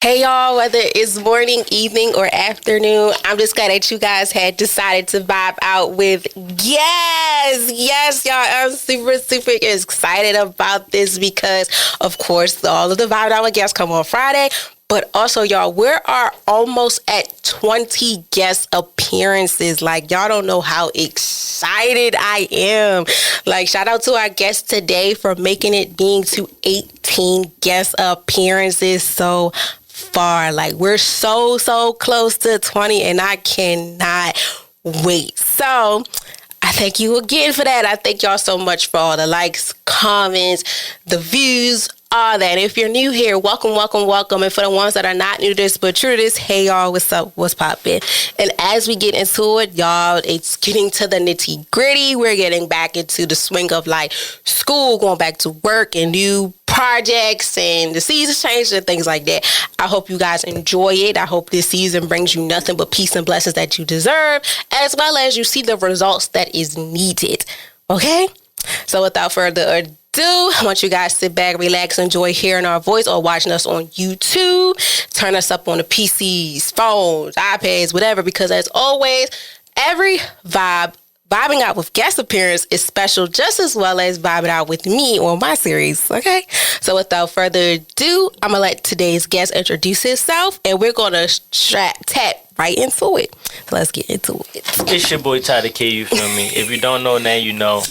Hey y'all, whether it's morning, evening, or afternoon, I'm just glad that you guys had decided to vibe out with yes, y'all. I'm super excited about this because, of course, all of the Vibe Out with guests come on Friday. But also, y'all, we are almost at 20 guest appearances. Like, y'all don't know how excited I am. Like, shout out to our guest today for making it being to 18 guest appearances so far. Like, we're so close to 20, and I cannot wait. So I thank you again for that. I thank y'all so much for all the likes, comments, the views, all that. If you're new here, welcome. And for the ones that are not new to this but true to this, hey y'all, what's up? What's poppin'? And as we get into it, y'all, it's getting to the nitty gritty. We're getting back into the swing of like school, going back to work and new projects and the seasons change and things like that. I hope you guys enjoy it. I hope this season brings you nothing but peace and blessings that you deserve, as well as you see the results that is needed. Okay? So without further ado, I want you guys to sit back, relax, enjoy hearing our voice or watching us on YouTube. Turn us up on the PCs, phones, iPads, whatever, because as always, every vibing out with guest appearance is special just as well as vibing out with me on my series, okay? So without further ado, I'm going to let today's guest introduce himself, and we're going to tap right into it. So let's get into it. It's your boy, Tyler K, you feel me? If you don't know, now you know.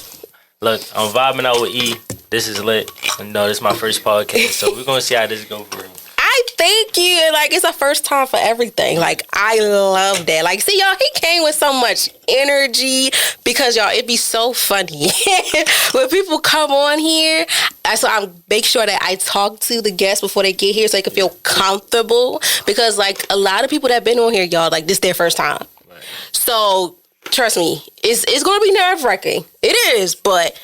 Look, I'm vibing out with E. This is lit. No, this is my first podcast, so we're going to see how this go for real. I thank you. Like, it's a first time for everything. Like, I love that. Like, see, y'all, he came with so much energy because, y'all, it'd be so funny when people come on here. So I make sure that I talk to the guests before they get here so they can feel comfortable because, like, a lot of people that been on here, y'all, like, this is their first time. Right. So trust me, it's going to be nerve-wracking. It is, but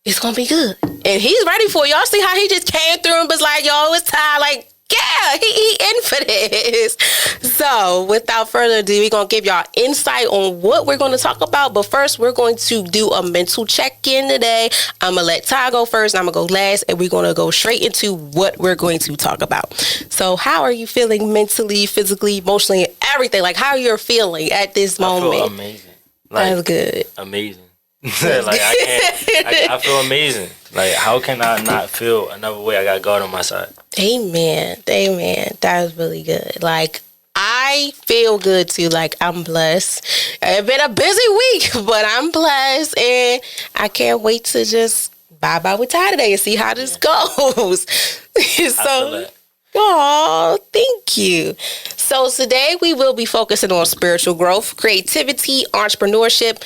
it's going to be good. And he's ready for it. Y'all see how he just came through and was like, yo, it's time. Like, yeah, he in for this. So without further ado, we're going to give y'all insight on what we're going to talk about. But first, we're going to do a mental check-in today. I'm going to let Ty go first, and I'm going to go last, and we're going to go straight into what we're going to talk about. So how are you feeling mentally, physically, emotionally, everything? Like, how you're feeling at this moment? I feel amazing. Like, that's good. Amazing. Like, I feel amazing. Like, how can I not feel another way? I got God on my side. Amen. That was really good. Like, I feel good too. Like, I'm blessed. It's been a busy week, but I'm blessed, and I can't wait to just vibe out with Ty today and see how this goes. So, oh, thank you. So today we will be focusing on spiritual growth, creativity, entrepreneurship,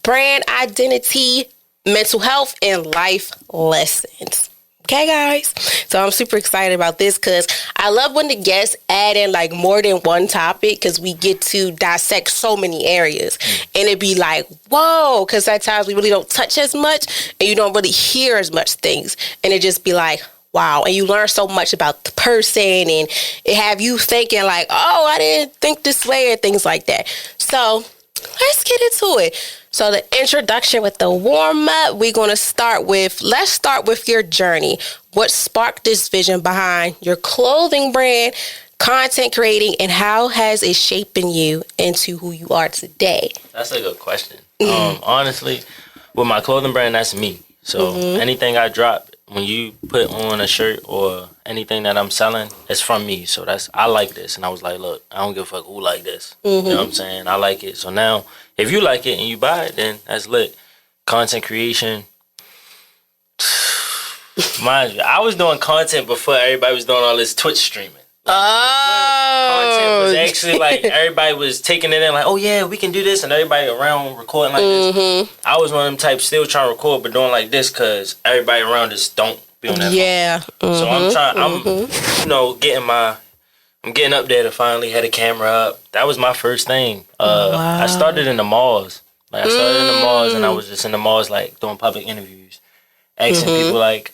brand identity, mental health, and life lessons. Okay, guys? So I'm super excited about this because I love when the guests add in like more than one topic because we get to dissect so many areas. And it'd be like, whoa, because at times we really don't touch as much and you don't really hear as much things. And it just be like, wow. And you learn so much about the person and it have you thinking like, oh, I didn't think this way and things like that. So let's get into it. So the introduction with the warm-up, we're going to let's start with your journey. What sparked this vision behind your clothing brand, content creating, and how has it shaped you into who you are today? That's a good question. Honestly, with my clothing brand, that's me. So anything I drop, when you put on a shirt or anything that I'm selling, it's from me. So I like this. And I was like, look, I don't give a fuck who like this. You know what I'm saying? I like it. So now, if you like it and you buy it, then that's lit. Content creation. Mind you, I was doing content before everybody was doing all this Twitch streaming. Content was actually like, everybody was taking it in like, oh yeah, we can do this. And everybody around recording like this. I was one of them types still trying to record, but doing like this because everybody around us don't be on that phone. So I'm trying, I'm getting up there to finally have a camera up. That was my first thing. Wow. I started in the malls. Like I started in the malls and I was just in the malls like doing public interviews. Asking people like,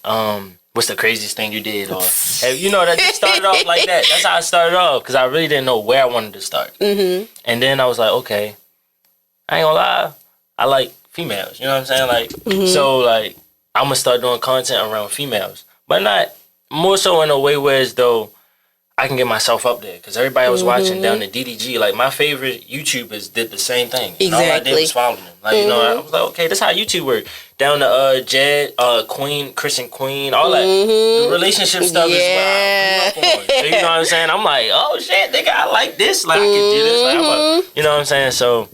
what's the craziest thing you did? Or, that just started off like that. That's how I started off because I really didn't know where I wanted to start. And then I was like, okay, I ain't gonna lie, I like females. You know what I'm saying? Like, so like, I'm gonna start doing content around females. But not more so in a way where as though I can get myself up there because everybody was watching down the DDG. Like my favorite YouTubers did the same thing. And all I did was follow them. Like you know, I was like, okay, this is how YouTube work. Down to Jed, Queen, Christian Queen, all that relationship stuff is what I grew up on. So you know what I'm saying? I'm like, oh shit, nigga, I like this. Like I can do this. Like, you know what I'm saying? So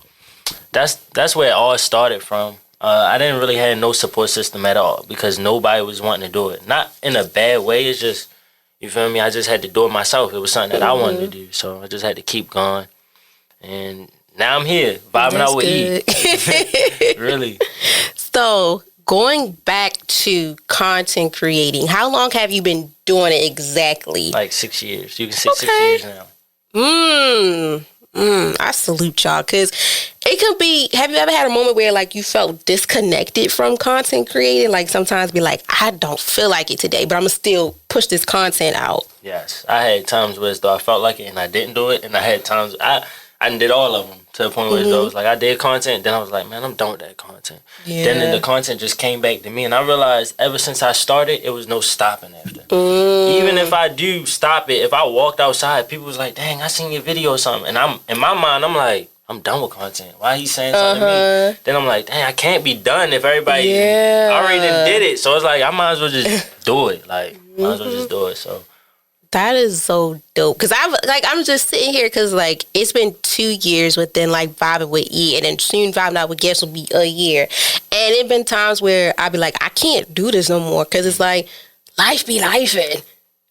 that's where it all started from. I didn't really have no support system at all because nobody was wanting to do it. Not in a bad way. It's just, you feel me? I just had to do it myself. It was something that I wanted to do. So I just had to keep going. And now I'm here, vibing out with E. Really. So going back to content creating, how long have you been doing it exactly? Like 6 years. You can say 6 years now. I salute y'all because it could be. Have you ever had a moment where like you felt disconnected from content creating? Like sometimes be like, I don't feel like it today, but I'm gonna still push this content out. Yes, I had times where though I felt like it and I didn't do it, and I had times I did all of them to the point where it was like I did content, then I was like, man, I'm done with that content. Yeah. Then the content just came back to me, and I realized ever since I started, it was no stopping after. Even if I do stop it, if I walked outside, people was like, dang, I seen your video or something, and I'm in my mind, I'm like, I'm done with content. Why he saying something to me? Then I'm like, dang, I can't be done if everybody already did it. So it's like I might as well just do it. Like might as well just do it. So. That is so dope. Cause I'm just sitting here cause like it's been 2 years within like vibing with E, and then soon vibing out with guests will be a year. And it been times where I be like, I can't do this no more. Cause it's like life be lifing.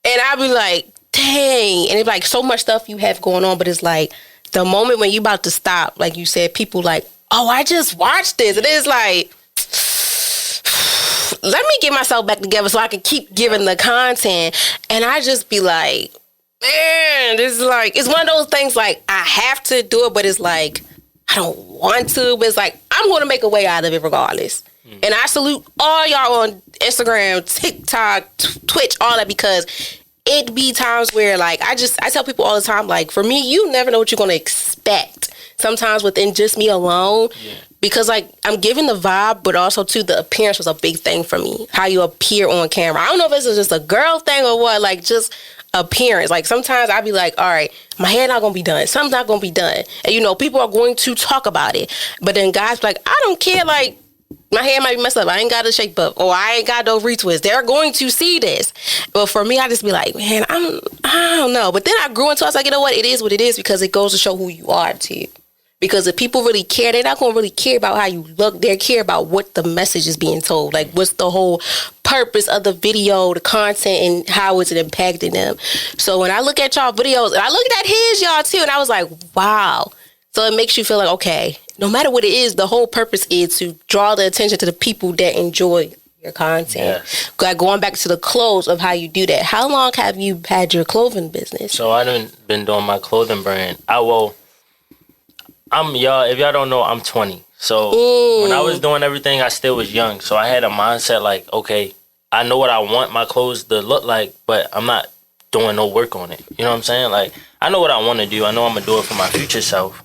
And I be like, dang. And it's like so much stuff you have going on, but it's like the moment when you about to stop, like you said, people like, oh, I just watched this. And it's like, let me get myself back together so I can keep giving the content. And I just be like, man, this is like, it's one of those things like I have to do it, but it's like, I don't want to, but it's like, I'm going to make a way out of it regardless. And I salute all y'all on Instagram, TikTok, Twitch, all that, because it be times where like, I tell people all the time, like for me, you never know what you're going to expect. Sometimes within just me alone. Yeah. Because, like, I'm giving the vibe, but also, too, the appearance was a big thing for me. How you appear on camera. I don't know if this is just a girl thing or what. Like, just appearance. Like, sometimes I be like, all right, my hair not going to be done. Something's not going to be done. And, you know, people are going to talk about it. But then guys be like, I don't care. Like, my hair might be messed up. I ain't got a shape up. Or I ain't got no retwist. They're going to see this. But for me, I just be like, man, I don't know. But then I grew into it. I was like, you know what? It is what it is because it goes to show who you are, too. Because if people really care, they're not going to really care about how you look. They care about what the message is being told. Like, what's the whole purpose of the video, the content, and how is it impacting them? So when I look at y'all videos, and I looked at his, y'all, too, and I was like, wow. So it makes you feel like, okay, no matter what it is, the whole purpose is to draw the attention to the people that enjoy your content. Yes. Like going back to the clothes of how you do that. How long have you had your clothing business? So I've been doing my clothing brand. If y'all don't know, I'm 20. So when I was doing everything, I still was young. So I had a mindset like, okay, I know what I want my clothes to look like, but I'm not doing no work on it. You know what I'm saying? Like, I know what I want to do. I know I'm going to do it for my future self,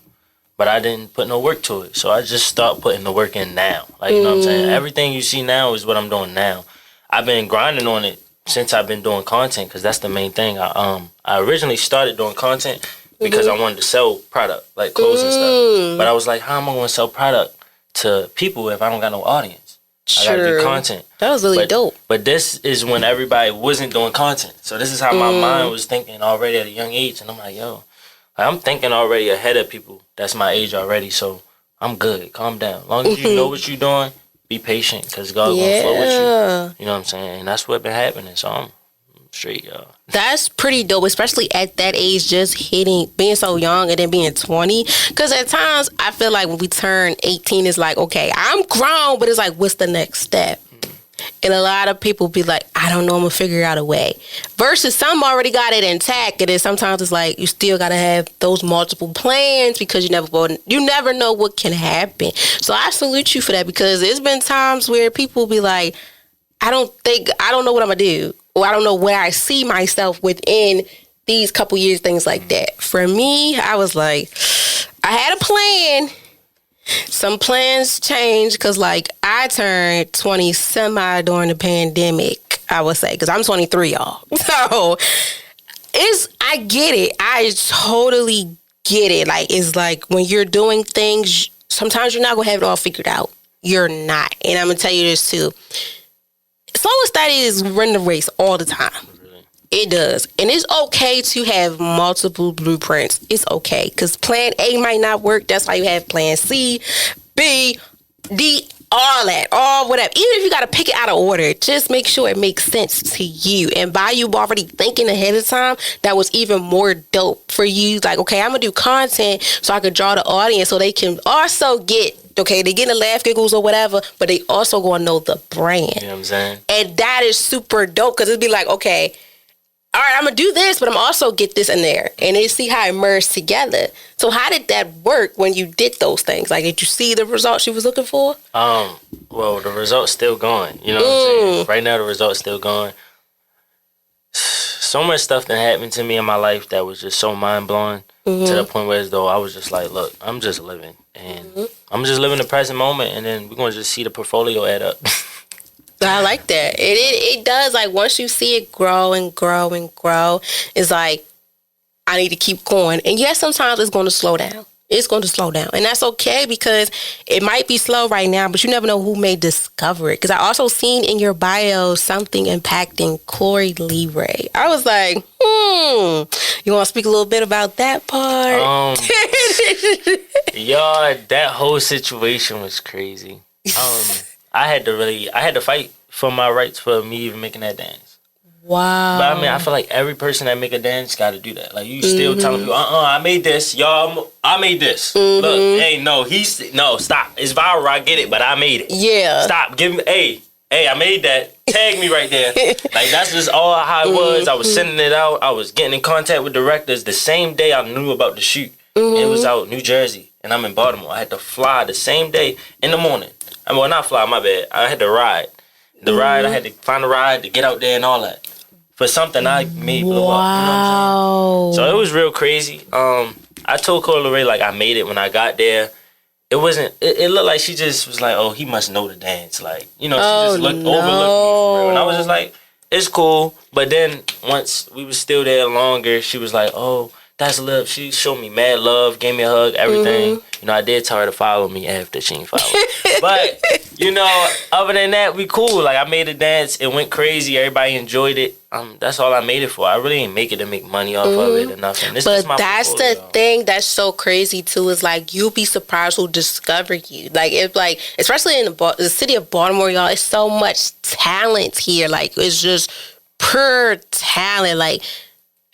but I didn't put no work to it. So I just start putting the work in now. Like, you know what I'm saying? Everything you see now is what I'm doing now. I've been grinding on it since I've been doing content because that's the main thing. I originally started doing content because I wanted to sell product, like clothes and stuff. But I was like, how am I going to sell product to people if I don't got no audience? I got to do content. That was really dope. But this is when everybody wasn't doing content. So this is how my mind was thinking already at a young age. And I'm like, yo, I'm thinking already ahead of people that's my age already. So I'm good. Calm down. As long as you know what you're doing, be patient because God's going to flow with you. You know what I'm saying? And that's what been happening. So I'm straight, y'all. That's pretty dope, especially at that age, just being so young and then being 20. Because at times, I feel like when we turn 18, it's like, okay, I'm grown, but it's like, what's the next step? And a lot of people be like, I don't know, I'm going to figure out a way. Versus some already got it intact. And then sometimes it's like, you still got to have those multiple plans because you never know what can happen. So I salute you for that because there's been times where people be like, I don't know what I'm going to do. Or I don't know where I see myself within these couple years, things like that. For me, I was like, I had a plan. Some plans changed because, like, I turned 20 semi during the pandemic, I would say, because I'm 23, y'all. So I get it. I totally get it. Like, it's like when you're doing things, sometimes you're not going to have it all figured out. You're not. And I'm going to tell you this too. Slow and steady is run the race all the time. Really? It does. And it's okay to have multiple blueprints. It's okay. Because plan A might not work. That's why you have plan C, B, D, all that, all whatever. Even if you got to pick it out of order, just make sure it makes sense to you. And by you already thinking ahead of time, that was even more dope for you. Like, okay, I'm going to do content so I could draw the audience so they can also get, okay, they get a laugh, giggles or whatever, but they also going to know the brand. You know what I'm saying? And that is super dope because it'd be like, okay, all right, I'm going to do this, but I'm also get this in there. And they see how it merged together. So how did that work when you did those things? Like, did you see the results you was looking for? Well, the result's still going. You know what I'm saying? Right now, the result's still going. So much stuff that happened to me in my life that was just so mind-blowing to the point where as though I was just like, look, I'm just living. And I'm just living the present moment, and then we're going to just see the portfolio add up. I like that. It does. Like, once you see it grow and grow and grow, it's like, I need to keep going. And yes, sometimes it's going to slow down. It's going to slow down. And that's okay because it might be slow right now, but you never know who may discover it. Because I also seen in your bio something impacting Corey Lee Ray. I was like, you want to speak a little bit about that part? Y'all, that whole situation was crazy. I had to fight for my rights for me even making that dance. Wow. But I mean, I feel like every person that make a dance got to do that. Like, you still telling people, I made this, y'all, I made this. Look, hey, no, stop. It's viral, I get it, but I made it. Yeah. Stop, give me, hey, I made that. Tag me right there. Like, that's just all how it was. I was sending it out. I was getting in contact with directors the same day I knew about the shoot. It was out New Jersey, and I'm in Baltimore. I had to fly the same day in the morning. I mean, not fly, my bad. I had to ride. I had to find a ride to get out there and all that. For something I made blow up. You know what I'm saying? So it was real crazy. I told Corey Ray, like, I made it when I got there. It wasn't, it looked like she just was like, oh, he must know the dance. Like, you know, she just overlooked me for real. And I was just like, it's cool. But then once we was still there longer, she was like, oh, that's love. She showed me mad love, gave me a hug, everything. You know, I did tell her to follow me after she ain't followed. But, you know, other than that, we cool. Like, I made a dance. It went crazy. Everybody enjoyed it. That's all I made it for. I really ain't make it to make money off of it or nothing. But that's the thing that's so crazy, too, is, like, you'll be surprised who discover you. Like, it's like, especially in the city of Baltimore, y'all, it's so much talent here. Like, it's just pure talent. Like,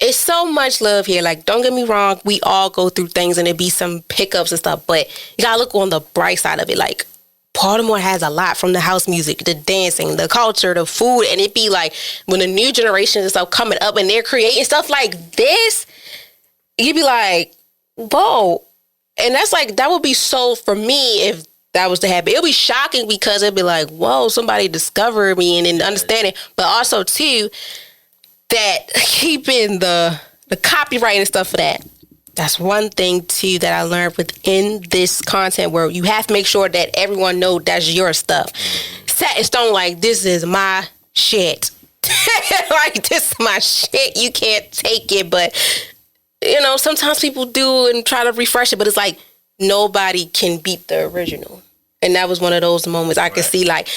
it's so much love here. Like, don't get me wrong. We all go through things and it be some pickups and stuff. But you got to look on the bright side of it. Like, Baltimore has a lot from the house music, the dancing, the culture, the food. And it be like when the new generation is stuff coming up and they're creating stuff like this, you'd be like, whoa. And that's like, that would be so, for me, if that was to happen. It'll be shocking because it'd be like, whoa, somebody discovered me and then understanding. But also, too, that keeping the copyright and stuff for that. That's one thing, too, that I learned within this content where you have to make sure that everyone knows that's your stuff. Set in stone, like, this is my shit. Like, this is my shit. You can't take it. But, you know, sometimes people do and try to refresh it. But it's like, nobody can beat the original. And that was one of those moments I could see, like,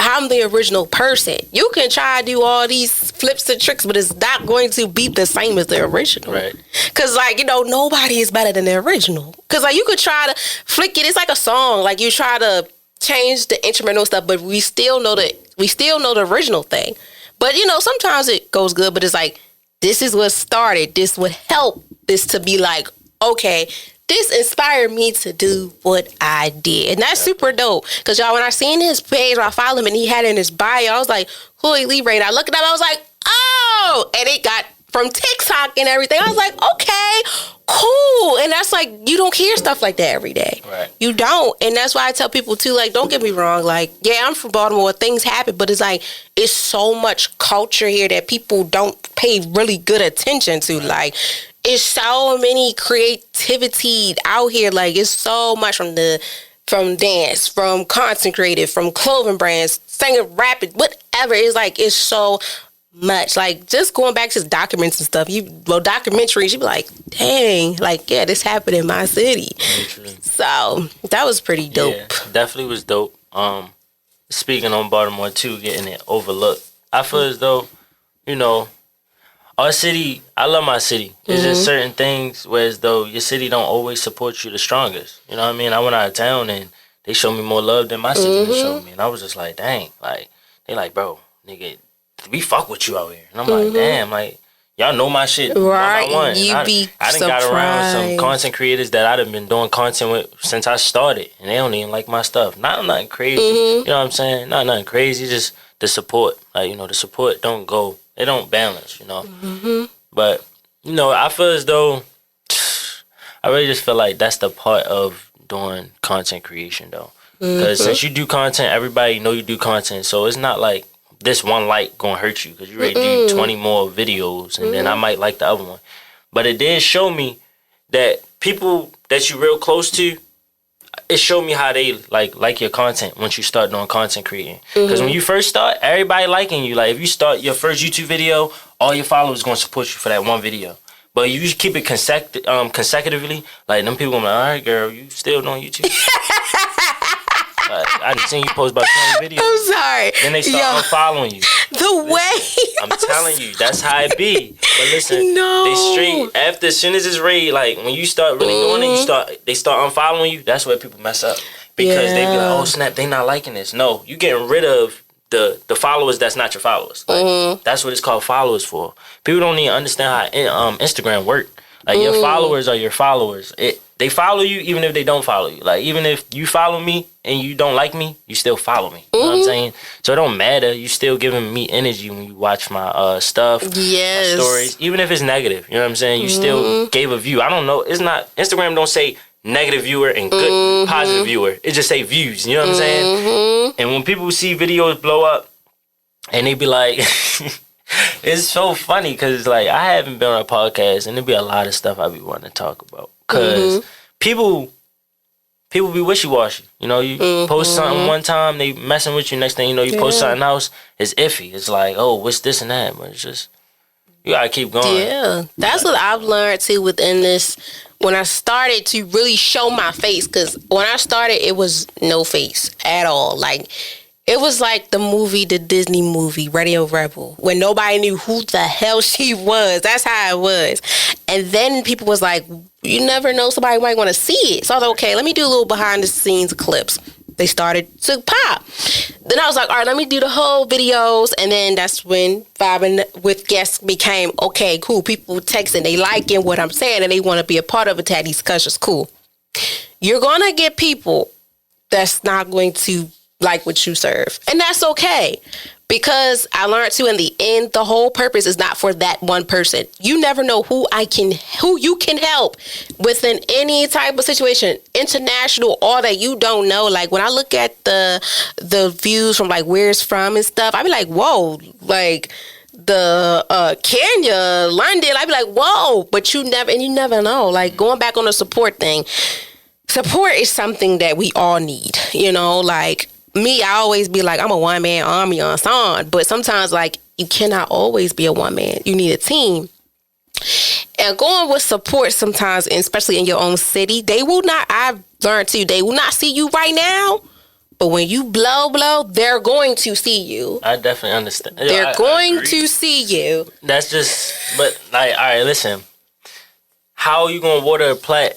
I'm the original person. You can try to do all these flips and tricks, but it's not going to be the same as the original. Right. Because, like, you know, nobody is better than the original. Because, like, you could try to flick it. It's like a song. Like, you try to change the instrumental stuff, but we still know the original thing. But, you know, sometimes it goes good, but it's like, this is what started. This would help this to be like, okay, this inspired me to do what I did. And that's super dope. Because, y'all, when I seen his page, I followed him, and he had it in his bio, I was like, Corey Lee Ray. I looked it up, I was like, oh! And it got from TikTok and everything. I was like, okay, cool. And that's like, you don't hear stuff like that every day. Right. You don't. And that's why I tell people, too, like, don't get me wrong. Like, yeah, I'm from Baltimore. Things happen. But it's like, it's so much culture here that people don't pay really good attention to. Like, it's so many creativity out here. Like, it's so much from dance, from content creative, from clothing brands, singing, rapping, whatever. It's like, it's so much. Like, just going back to documents and stuff. Documentaries, you be like, dang, like, yeah, this happened in my city. So that was pretty dope. Yeah, definitely was dope. Speaking on Baltimore too, getting it overlooked. I feel as though, you know, our city, I love my city. There's just certain things where as though your city don't always support you the strongest. You know what I mean? I went out of town and they showed me more love than my city showed me. And I was just like, dang. Like, they like, bro, nigga, we fuck with you out here. And I'm like, damn, like, y'all know my shit right. one by one. You be I done got around some content creators that I'd have been doing content with since I started. And they don't even like my stuff. Not nothing crazy. You know what I'm saying? Not nothing crazy, just the support. Like, you know, the support don't go. It don't balance, you know. But, you know, I feel as though I really just feel like that's the part of doing content creation, though. Because since you do content, everybody know you do content. So it's not like this one like gonna hurt you because you already do 20 more videos and then I might like the other one. But it did show me that people that you real close to, it showed me how they like your content once you start doing content creating. Because when you first start, everybody liking you. Like if you start your first YouTube video, all your followers gonna support you for that one video. But you just keep it consecutively, like them people gonna be like, all right, girl, you still doing YouTube? I just seen you post about 20 videos. I'm sorry. Then they start unfollowing you. I'm telling you, that's how it be. But listen, they straight after as soon as it's ready, like when you start really doing it, they start unfollowing you. That's where people mess up because they be like, oh snap, they not liking this. No, you getting rid of the followers that's not your followers. Like, that's what it's called followers for. People don't even understand how Instagram work. Like your followers are your followers. They follow you even if they don't follow you. Like even if you follow me and you don't like me, you still follow me. You know what I'm saying? So it don't matter. You still giving me energy when you watch my stuff, my stories, even if it's negative. You know what I'm saying? You still gave a view. I don't know. It's not Instagram. Don't say negative viewer and good positive viewer. It just say views. You know what I'm saying? And when people see videos blow up, and they be like. It's so funny because like I haven't been on a podcast and there be a lot of stuff I be wanting to talk about because people be wishy-washy. You know, you post something one time, they messing with you. Next thing you know, you post something else, it's iffy. It's like, oh, what's this and that? But it's just, you gotta keep going. Yeah, that's what I've learned too within this. When I started to really show my face, because when I started, it was no face at all. Like, it was like the Disney movie, Radio Rebel, when nobody knew who the hell she was. That's how it was. And then people was like, you never know, somebody might want to see it. So I was like, okay, let me do a little behind the scenes clips. They started to pop. Then I was like, all right, let me do the whole videos. And then that's when vibing with guests became, okay, cool. People texting, they liking what I'm saying, and they want to be a part of it to have discussions. Cool. You're going to get people that's not going to like what you serve. And that's okay. Because I learned too, in the end, the whole purpose is not for that one person. You never know who you can help within any type of situation, international, all that you don't know. Like when I look at the views from like where it's from and stuff, I be like, whoa, like the Kenya, London, I be like, whoa, but you never know. Like going back on the support thing, support is something that we all need, you know, like me, I always be like, I'm a one-man army on song, but sometimes, like, you cannot always be a one-man. You need a team. And going with support sometimes, and especially in your own city, I've learned too, they will not see you right now, but when you blow, they're going to see you. I definitely understand. They're going to see you. That's just, but, like, all right, listen. How are you going to water a plant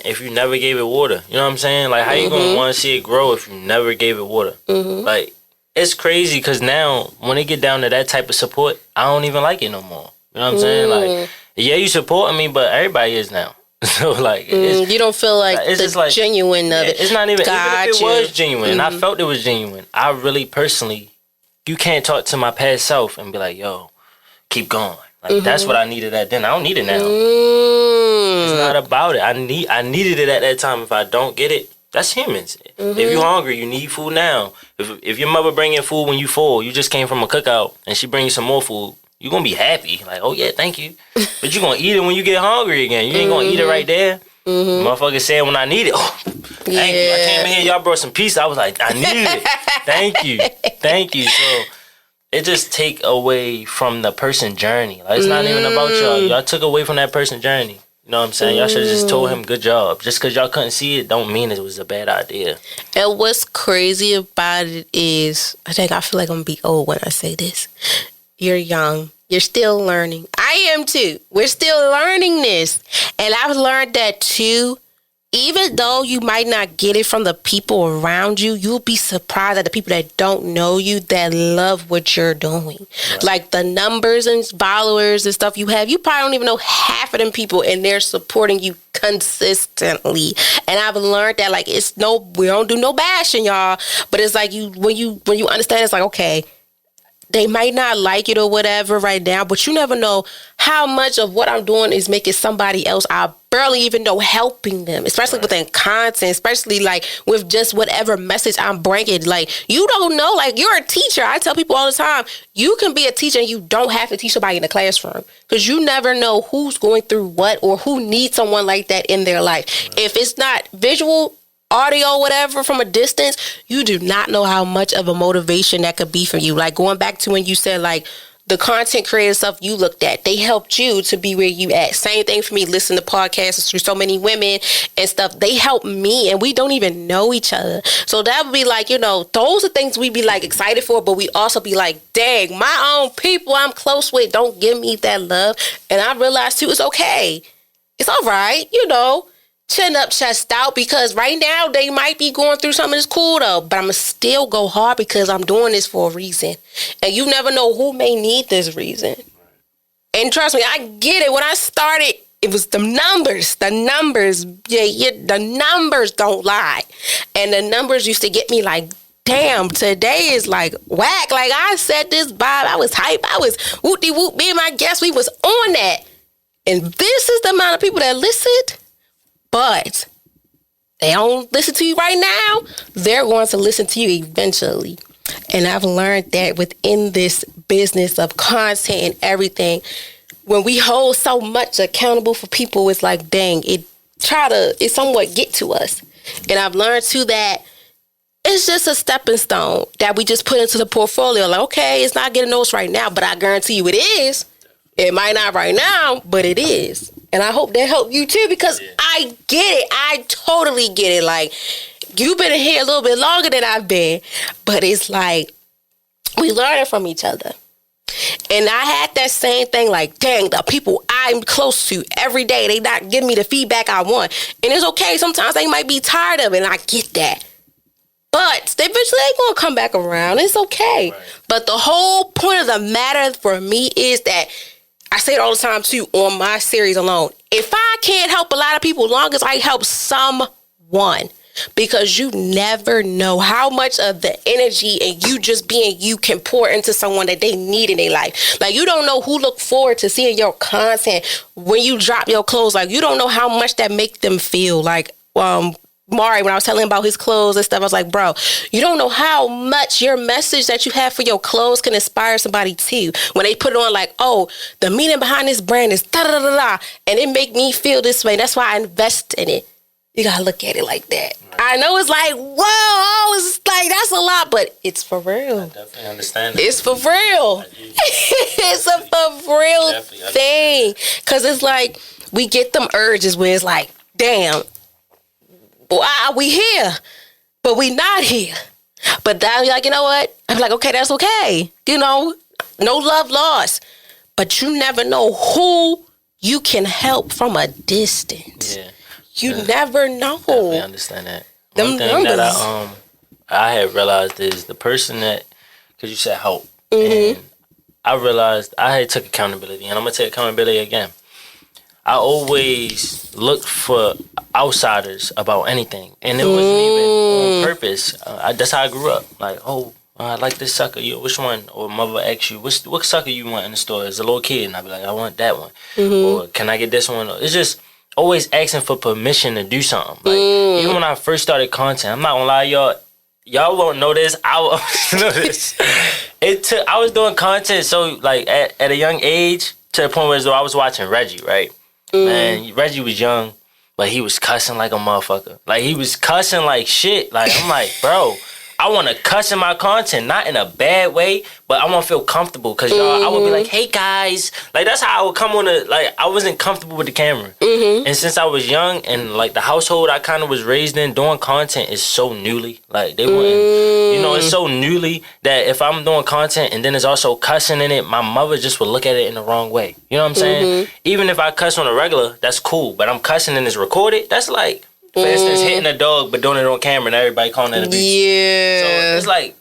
if you never gave it water? You know what I'm saying? Like, how you gonna want to see it grow if you never gave it water? Like, it's crazy because now when it get down to that type of support, I don't even like it no more. You know what I'm saying? Like, yeah, you supporting me, but everybody is now. So like, you don't feel like it's just like genuine of it. It's not even. Even if it was genuine, and I felt it was genuine. I really personally, you can't talk to my past self and be like, yo, keep going. Like that's what I needed at then. I don't need it now. It's not about it. I needed it at that time. If I don't get it, that's humans. If you're hungry, you need food now. If your mother bring in food when you full, you just came from a cookout and she bring you some more food, you're gonna be happy. Like, oh yeah, thank you. But you're gonna eat it when you get hungry again. You ain't gonna eat it right there. Motherfucker said when I need it, oh, thank you. I came in here, y'all brought some pizza. I was like, I needed it. Thank you. So it just take away from the person's journey. Like, it's not even about y'all. Y'all took away from that person's journey. You know what I'm saying? Y'all should have just told him, good job. Just because y'all couldn't see it don't mean it was a bad idea. And what's crazy about it is, I feel like I'm going to be old when I say this. You're young. You're still learning. I am too. We're still learning this. And I've learned that too. Even though you might not get it from the people around you, you'll be surprised at the people that don't know you that love what you're doing. Right. Like the numbers and followers and stuff you have, you probably don't even know half of them people, and they're supporting you consistently. And I've learned that, like, we don't do no bashing, y'all. But it's like when you understand, it's like, okay, they might not like it or whatever right now, but you never know how much of what I'm doing is making somebody else I barely even know helping them, especially within content, especially like with just whatever message I'm bringing. Like, you don't know, like, you're a teacher. I tell people all the time, you can be a teacher and you don't have to teach somebody in the classroom, because you never know who's going through what or who needs someone like that in their life. If it's not visual, audio, whatever, from a distance, you do not know how much of a motivation that could be for you. Like, going back to when you said, like, the content creator stuff you looked at, they helped you to be where you at. Same thing for me, listening to podcasts through so many women and stuff. They help me, and we don't even know each other. So that would be like, those are things we'd be like excited for, but we also be like, dang, my own people I'm close with don't give me that love. And I realized too, it's okay. It's all right, chin up, chest out, because right now they might be going through something that's cool though, but I'm gonna still go hard because I'm doing this for a reason. And you never know who may need this reason. And trust me, I get it. When I started, it was the numbers. The numbers don't lie. And the numbers used to get me like, damn, today is like whack. Like, I said this vibe, I was hype, I was whoop-de-whoop, me and my guests, we was on that. And this is the amount of people that listened. But they don't listen to you right now. They're going to listen to you eventually. And I've learned that within this business of content and everything, when we hold so much accountable for people, it's like, dang, it somewhat get to us. And I've learned too that it's just a stepping stone that we just put into the portfolio. Like, okay, it's not getting noticed right now, but I guarantee you it is. It might not right now, but it is. And I hope that helped you too, because I get it. I totally get it. Like, you've been here a little bit longer than I've been, but it's like we learning from each other. And I had that same thing, like, dang, the people I'm close to every day, they not giving me the feedback I want. And it's okay. Sometimes they might be tired of it, and I get that. But they eventually ain't going to come back around. It's okay. Right. But the whole point of the matter for me is that I say it all the time, too, on my series alone. If I can't help a lot of people, as long as I help someone, because you never know how much of the energy and you just being you can pour into someone that they need in their life. Like, you don't know who look forward to seeing your content when you drop your clothes. Like, you don't know how much that make them feel. Like, Mari, when I was telling him about his clothes and stuff, I was like, bro, you don't know how much your message that you have for your clothes can inspire somebody too. When they put it on, like, oh, the meaning behind this brand is da-da-da-da-da, and it make me feel this way. That's why I invest in it. You got to look at it like that. Right. I know it's like, whoa, it's like, that's a lot, but it's for real. I definitely understand that. It's for real. It's a for real thing. Because it's like, we get them urges where it's like, damn, why we here, but we not here. But then you're like, you know what? I'm like, okay, that's okay. No love lost. But you never know who you can help from a distance. Yeah. You never know. Definitely understand that. One thing that I had realized is the person that, because you said help, and I realized I had took accountability, and I'm going to take accountability again. I always looked for outsiders about anything, and it wasn't even on purpose. That's how I grew up. Like, I like this sucker. Which one? Or mother asks you, what sucker you want in the store? As a little kid, and I'd be like, I want that one. Or can I get this one? It's just always asking for permission to do something. Like, even when I first started content, I'm not gonna lie, y'all won't know this. I won't know this. I was doing content so like at a young age, to the point where I was watching Reggie, right? Man, Reggie was young, but he was cussing like a motherfucker. Like, he was cussing like shit. Like, I'm like, bro, I want to cuss in my content, not in a bad way, but I want to feel comfortable. Because, y'all, I would be like, hey, guys. Like, that's how I would come on I wasn't comfortable with the camera. And since I was young and, like, the household I kind of was raised in, doing content is so newly. Like, they wouldn't, you know, it's so newly that if I'm doing content and then there's also cussing in it, my mother just would look at it in the wrong way. You know what I'm saying? Even if I cuss on a regular, that's cool. But I'm cussing and it's recorded, that's like, for instance, hitting a dog but doing it on camera and everybody calling it abuse. Yeah. So it's like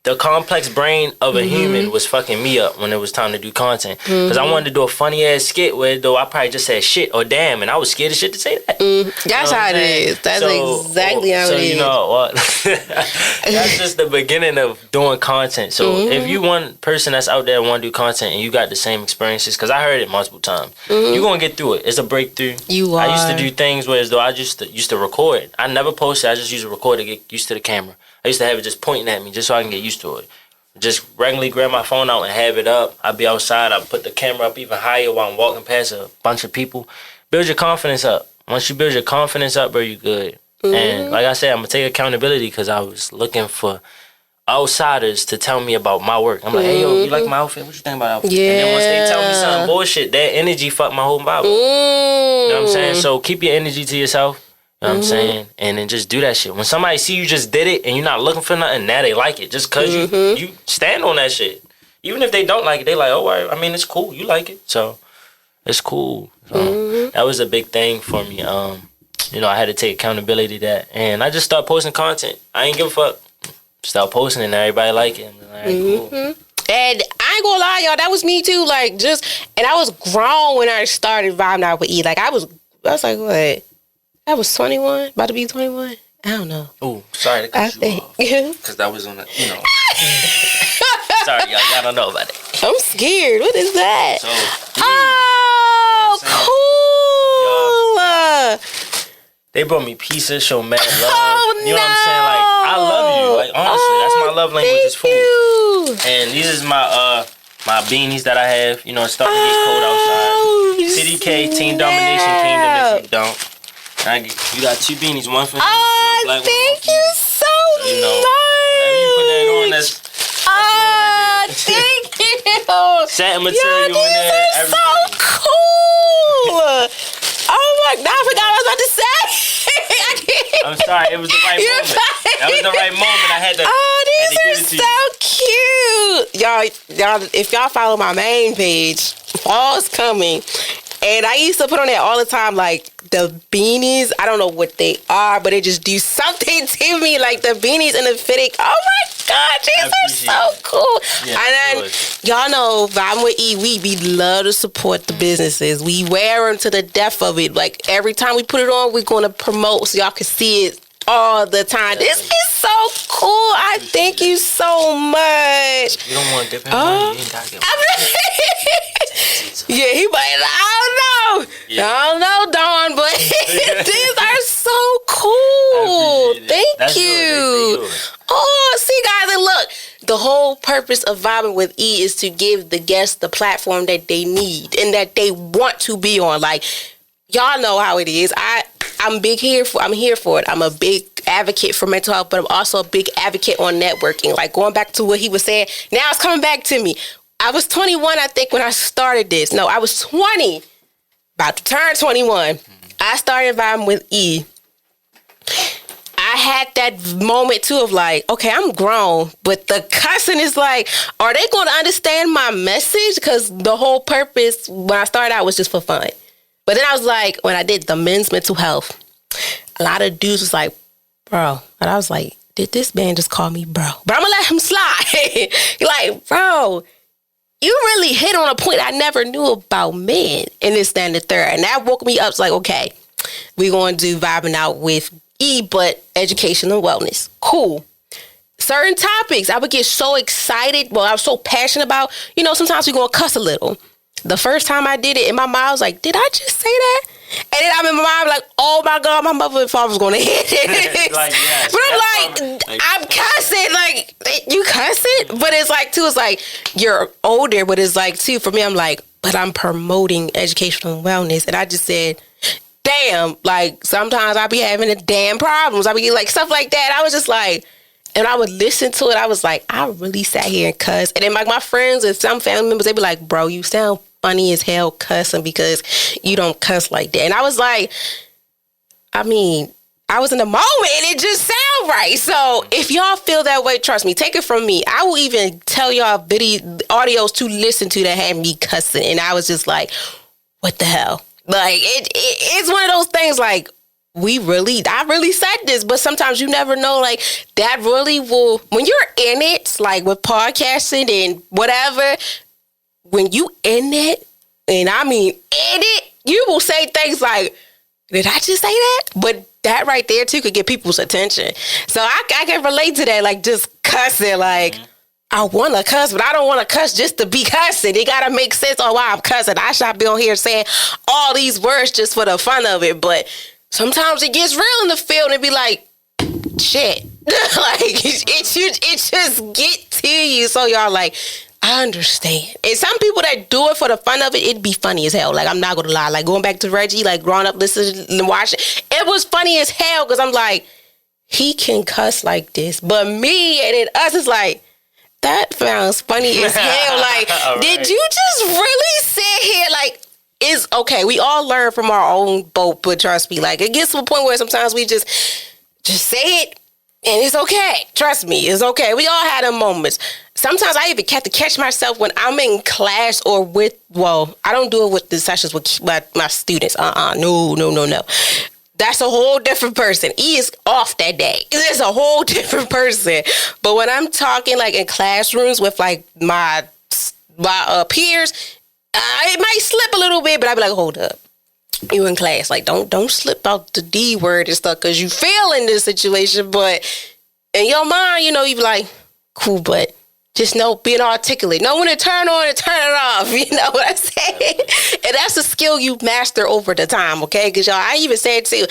the complex brain of a human was fucking me up when it was time to do content. Because I wanted to do a funny ass skit where though I probably just said shit or damn, and I was scared as shit to say that. That's how it is. That's exactly how it is. So you know what? That's just the beginning of doing content. So if you one person that's out there want to do content and you got the same experiences, because I heard it multiple times, you're going to get through it. It's a breakthrough. You are. I used to do things where as though I just used to record. I never posted. I just used to record to get used to the camera. I used to have it just pointing at me just so I can get used to it. Just regularly grab my phone out and have it up. I'd be outside. I'd put the camera up even higher while I'm walking past a bunch of people. Build your confidence up. Once you build your confidence up, bro, you good. And like I said, I'm going to take accountability because I was looking for outsiders to tell me about my work. I'm like, hey, yo, you like my outfit? What you think about outfit? Yeah. And then once they tell me something bullshit, that energy fucked my whole vibe. You know what I'm saying? So keep your energy to yourself. You know what I'm saying? And then just do that shit. When somebody see you just did it and you're not looking for nothing, now they like it. Just because you stand on that shit. Even if they don't like it, they like, oh, I mean, it's cool. You like it. So it's cool. So that was a big thing for me. You know, I had to take accountability to that. And I just started posting content. I ain't give a fuck. Start posting and everybody like it. All right, cool. And I ain't gonna lie, y'all, that was me too. Like, and I was grown when I started vibing out with E. Like, I was like, what? I was 21, about to be 21. I don't know. Oh, sorry to cut you off. Because that was on the, you know. Sorry, y'all don't know about it. I'm scared. What is that? So, cool. They brought me pizza, show mad love. Oh, you know what I'm saying? Like, I love you. Like, honestly, that's my love language is food. You. And these is my beanies that I have. You know, it's starting to get cold outside. CDK, Team Domination Kingdom, if you don't. You got two beanies, one for you. Oh, black thank you so you know, much. whenever you put that on, that's thank you. satin material in there. These are so cool. Oh my God, I forgot what I was about to say. I'm sorry, it was the right moment. That was the right moment. I had to. Oh, these are so cute. Y'all, if y'all follow my main page, fall's coming. And I used to put on that all the time, like the beanies. I don't know what they are, but they just do something to me. Like the beanies and the fitting. Oh my God, these are so cool. Yeah, and then y'all know, Vibing with E, we love to support the businesses. We wear them to the death of it. Like every time we put it on, we're going to promote so y'all can see it all the time. This is so cool. I thank you so much. You don't want to give him money. You ain't got to give him money. Yeah, he might. I don't know. Yeah. I don't know, Dawn, but these are so cool. Thank you. Oh, see, guys, and look, the whole purpose of Vibing with E is to give the guests the platform that they need and that they want to be on. Like, y'all know how it is. I'm here for it. I'm a big advocate for mental health, but I'm also a big advocate on networking. Like going back to what he was saying, now it's coming back to me. I was 21, I think, when I started this. No, I was 20, about to turn 21. I started Vibing with E. I had that moment too of like, okay, I'm grown, but the cussing is like, are they going to understand my message? Because the whole purpose when I started out was just for fun. But then I was like, when I did the men's mental health, a lot of dudes was like, bro. And I was like, did this man just call me bro? But I'm going to let him slide. Like, bro, you really hit on a point I never knew about men in this, that, and the third. And that woke me up. It's like, okay, we're going to do Vibing Out with E, but education and wellness. Cool. Certain topics, I would get so excited. Well, I was so passionate about, sometimes we're going to cuss a little. The first time I did it, in my mind, I was like, did I just say that? And then I'm in my mind like, oh my God, my mother and father was going to hit it. Like, yes, but I'm like, I'm cussing. Like, you cussing? But it's like, too, it's like, you're older, but it's like, too, for me, I'm like, but I'm promoting educational wellness. And I just said, damn, like, sometimes I be having the damn problems. I be like, stuff like that. I was just like, And I would listen to it. I was like, I really sat here and cussed. And then like my friends and some family members, they'd be like, bro, you sound funny as hell cussing because you don't cuss like that. And I was like, I mean, I was in the moment and it just sound right. So if y'all feel that way, trust me, take it from me. I will even tell y'all audios to listen to that had me cussing. And I was just like, what the hell? Like, it's one of those things like, I really said this, but sometimes you never know, like, that really will, when you're in it, like with podcasting and whatever, when you in it, and I mean in it, you will say things like, did I just say that? But that right there, too, could get people's attention. So I can relate to that, like, just cussing, like, I want to cuss, but I don't want to cuss just to be cussing. It got to make sense on why I'm cussing. I should be on here saying all these words just for the fun of it, but sometimes it gets real in the field and be like, shit. Like, it just get to you. So y'all like, I understand. And some people that do it for the fun of it, it'd be funny as hell. Like, I'm not going to lie. Like, going back to Reggie, like, growing up, listening and watching, it was funny as hell because I'm like, he can cuss like this. But me and then us is like, that sounds funny as hell. Like, right. Did you just really sit here like, it's okay. We all learn from our own boat, but trust me, like, it gets to a point where sometimes we just say it and it's okay. Trust me, it's okay. We all had them moments. Sometimes I even have to catch myself when I'm in class or I don't do it with the sessions with my students. No. That's a whole different person. He is off that day. It's a whole different person. But when I'm talking like in classrooms with like my peers, it might slip a little bit, but I'd be like, hold up. You in class. Like, don't slip out the D word and stuff because you feel in this situation. But in your mind, you be like, cool, but just know being articulate. Know when to turn on and turn it off. You know what I'm saying? And that's a skill you master over the time, okay? Because, y'all, I even said, too,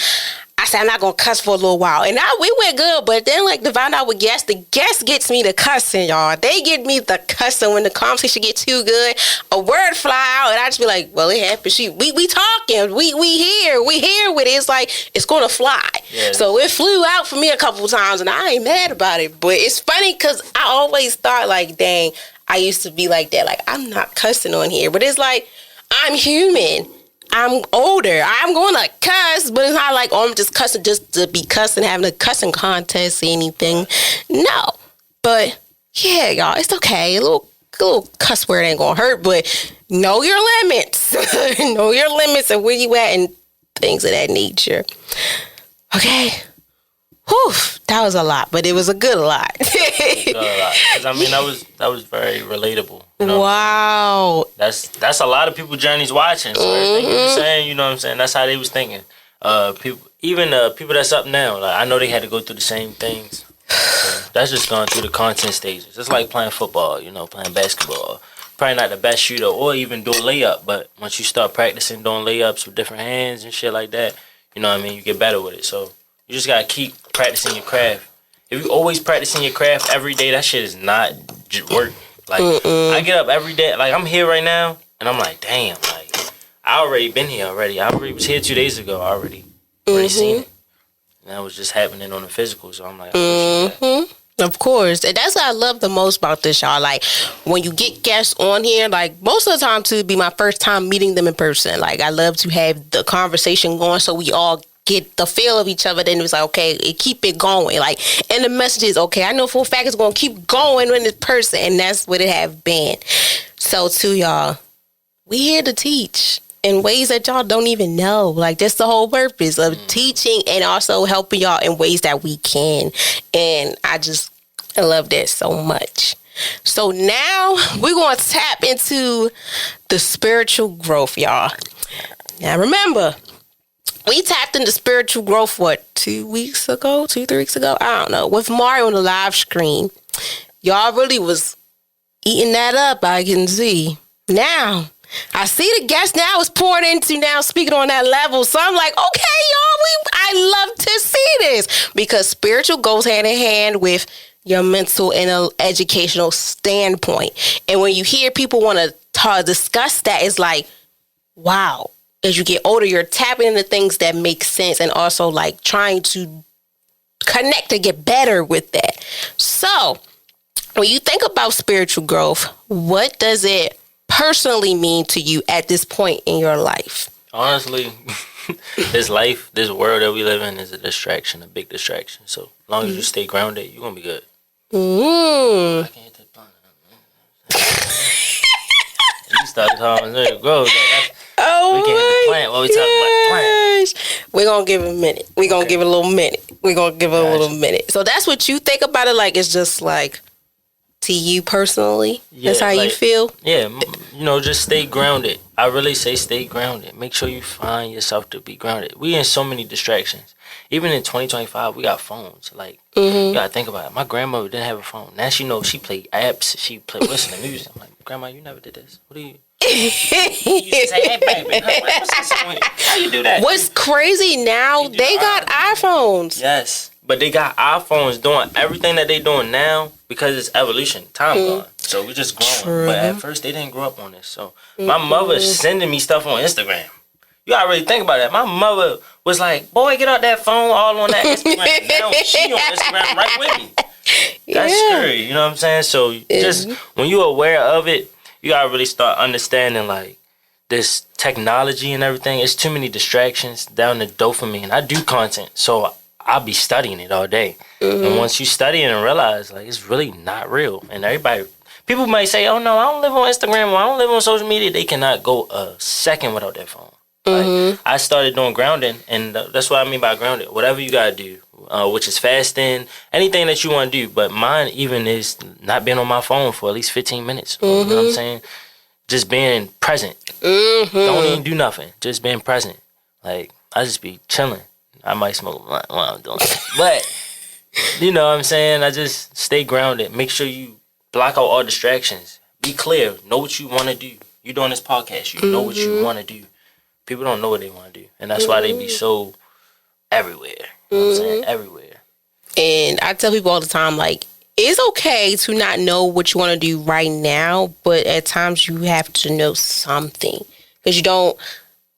I said, I'm not going to cuss for a little while. And we went good, but then, like, to find out with guests, the guest gets me the cussing, y'all. They get me the cussing when the conversation get too good. A word fly out, and I just be like, well, it happened. We talking. We here with it. It's like, it's going to fly. Yeah. So it flew out for me a couple times, and I ain't mad about it. But it's funny because I always thought, like, dang, I used to be like that. Like, I'm not cussing on here. But it's like, I'm human. I'm older. I'm going to cuss, but it's not like, oh, I'm just cussing just to be cussing, having a cussing contest or anything. No. But, yeah, y'all, it's okay. A little cuss word ain't going to hurt, but know your limits. Know your limits and where you at and things of that nature. Okay. Whew, that was a lot, but it was a good lot. Because I mean, that was very relatable. Wow. That's a lot of people journeys watching. So everything you were saying, you know what I'm saying? That's how they was thinking. People that's up now, like, I know they had to go through the same things. So that's just going through the content stages. It's like playing football, playing basketball. Probably not the best shooter or even doing layup, but once you start practicing doing layups with different hands and shit like that, you know what I mean? You get better with it. So you just gotta keep practicing your craft. If you always practicing your craft every day, that shit is not work. Like, I get up every day. Like, I'm here right now, and I'm like, damn. Like, I already been here already. I already was here 2 days ago. I already seen it. And that was just happening on the physical. So I'm like, of course. And that's what I love the most about this, y'all. Like, when you get guests on here, like, most of the time, too, it'd be my first time meeting them in person. Like, I love to have the conversation going so we all get the feel of each other. Then it was like, okay, keep it going. Like, and the message is, okay, I know for a fact it's going to keep going with this person. And that's what it have been. So, too, y'all, we here to teach in ways that y'all don't even know. Like, that's the whole purpose of teaching and also helping y'all in ways that we can. And I love that so much. So now we're going to tap into the spiritual growth, y'all. Now, remember, we tapped into spiritual growth, 2 weeks ago? 3 weeks ago? I don't know. With Mario on the live screen. Y'all really was eating that up, I can see. Now, I see the guest now is pouring into now speaking on that level. So I'm like, okay, y'all, I love to see this. Because spiritual goes hand in hand with your mental and educational standpoint. And when you hear people want to discuss that, it's like, wow. As you get older, you're tapping into things that make sense and also like trying to connect to get better with that. So, when you think about spiritual growth, what does it personally mean to you at this point in your life? Honestly, this world that we live in is a distraction, a big distraction. So, as long as you stay grounded, you're going to be good. I can't hit that blunt. You started talking about growth. Oh, we can't hit the plant while we talk about plant. We're going to give it a minute. We're going to give it a little minute. So that's what you think about it like? It's just like, to you personally? That's how you feel? Yeah, just stay grounded. I really say stay grounded. Make sure you find yourself to be grounded. We in so many distractions. Even in 2025, we got phones. Like, you got to think about it. My grandmother didn't have a phone. Now she knows she played apps. She listen to music. I'm like, Grandma, you never did this. What do you... You used to say, hey, baby, how you do that? What's crazy now, they got iPhones. Yes, but they got iPhones doing everything that they doing now because it's evolution. Time gone. So we just growing. True. But at first, they didn't grow up on this. So my mother's sending me stuff on Instagram. You gotta really think about that. My mother was like, boy, get out that phone, all on that Instagram. Now she on Instagram right with me. That's scary, you know what I'm saying? So just when you're aware of it, you gotta really start understanding like this technology and everything. It's too many distractions down the dopamine. I do content, so I'll be studying it all day. And once you study it and realize like it's really not real, and people might say, oh no, I don't live on Instagram or I don't live on social media. They cannot go a second without their phone. Like, I started doing grounding, and that's what I mean by grounded. Whatever you gotta do, which is fasting, anything that you want to do. But mine even is not being on my phone for at least 15 minutes. You know what I'm saying? Just being present. Don't even do nothing. Just being present. Like, I just be chilling. I might smoke a blunt while I'm doing it. But, you know what I'm saying? I just stay grounded. Make sure you block out all distractions. Be clear. Know what you want to do. You're doing this podcast. You know what you want to do. People don't know what they want to do. And that's why they be so everywhere. You know what I'm saying? Everywhere. And I tell people all the time, like, it's okay to not know what you want to do right now, but at times you have to know something. Because you don't...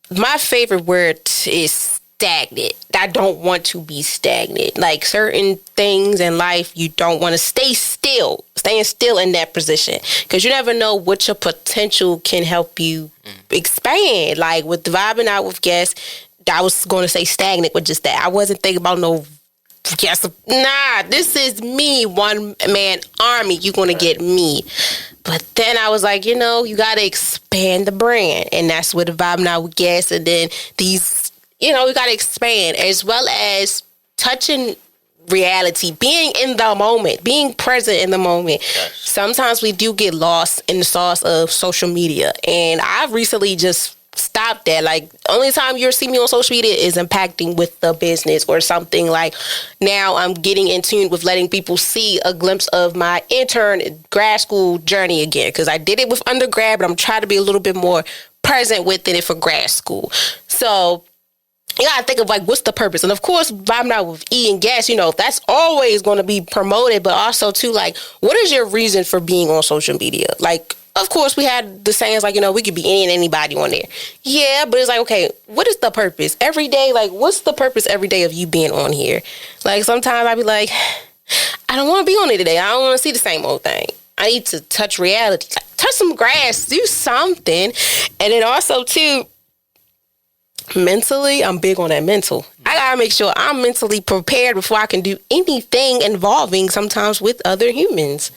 My favorite word is stagnant. I don't want to be stagnant. Like, certain things in life, you don't want to stay still. Staying still in that position. Because you never know what your potential can help you expand. Like, with vibing out with guests, I was going to say stagnant with just that. I wasn't thinking about no guests. Nah, this is me, one man army. You're going to get me. But then I was like, you got to expand the brand. And that's what the vibing out with guests. And then these, you got to expand, as well as touching reality, being in the moment, being present in the moment. Yes. Sometimes we do get lost in the sauce of social media. And I've recently just stopped that. Like, only time you'll see me on social media is impacting with the business or something. Like, now I'm getting in tune with letting people see a glimpse of my intern grad school journey again. Because I did it with undergrad, but I'm trying to be a little bit more present within it for grad school. So you gotta think of like, what's the purpose? And of course, vibing out with E and gas, that's always going to be promoted, but also too, like, what is your reason for being on social media? Like, of course, we had the sayings like, we could be any and anybody on there. Yeah, but it's like, okay, what is the purpose? Every day, like, what's the purpose every day of you being on here? Like, sometimes I be like, I don't want to be on it today. I don't want to see the same old thing. I need to touch reality. Touch some grass. Do something. And then also, too, mentally, I'm big on that mental. I gotta make sure I'm mentally prepared before I can do anything involving sometimes with other humans.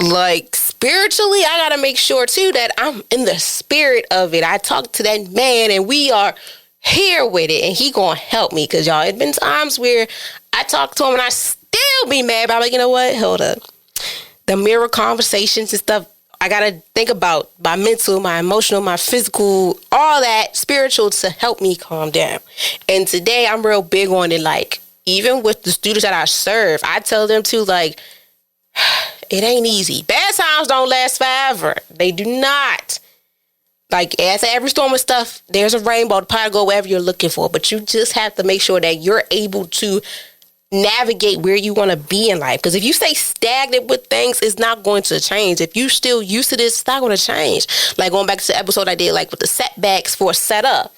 Like, spiritually, I gotta make sure too that I'm in the spirit of it. I talk to that man and we are here with it, and he gonna help me. Cause y'all, it's been times where I talk to him and I still be mad, but I'm like, you know what? Hold up. The mirror conversations and stuff, I got to think about my mental, my emotional, my physical, all that spiritual to help me calm down. And today I'm real big on it. Like, even with the students that I serve, I tell them to, like, it ain't easy. Bad times don't last forever. They do not. Like, after every storm of stuff, there's a rainbow, the pot to go wherever you're looking for. But you just have to make sure that you're able to navigate where you want to be in life. Because if you stay stagnant with things, it's not going to change. If you still used to this, it's not going to change. Like, going back to the episode I did, like, with the setbacks for a setup.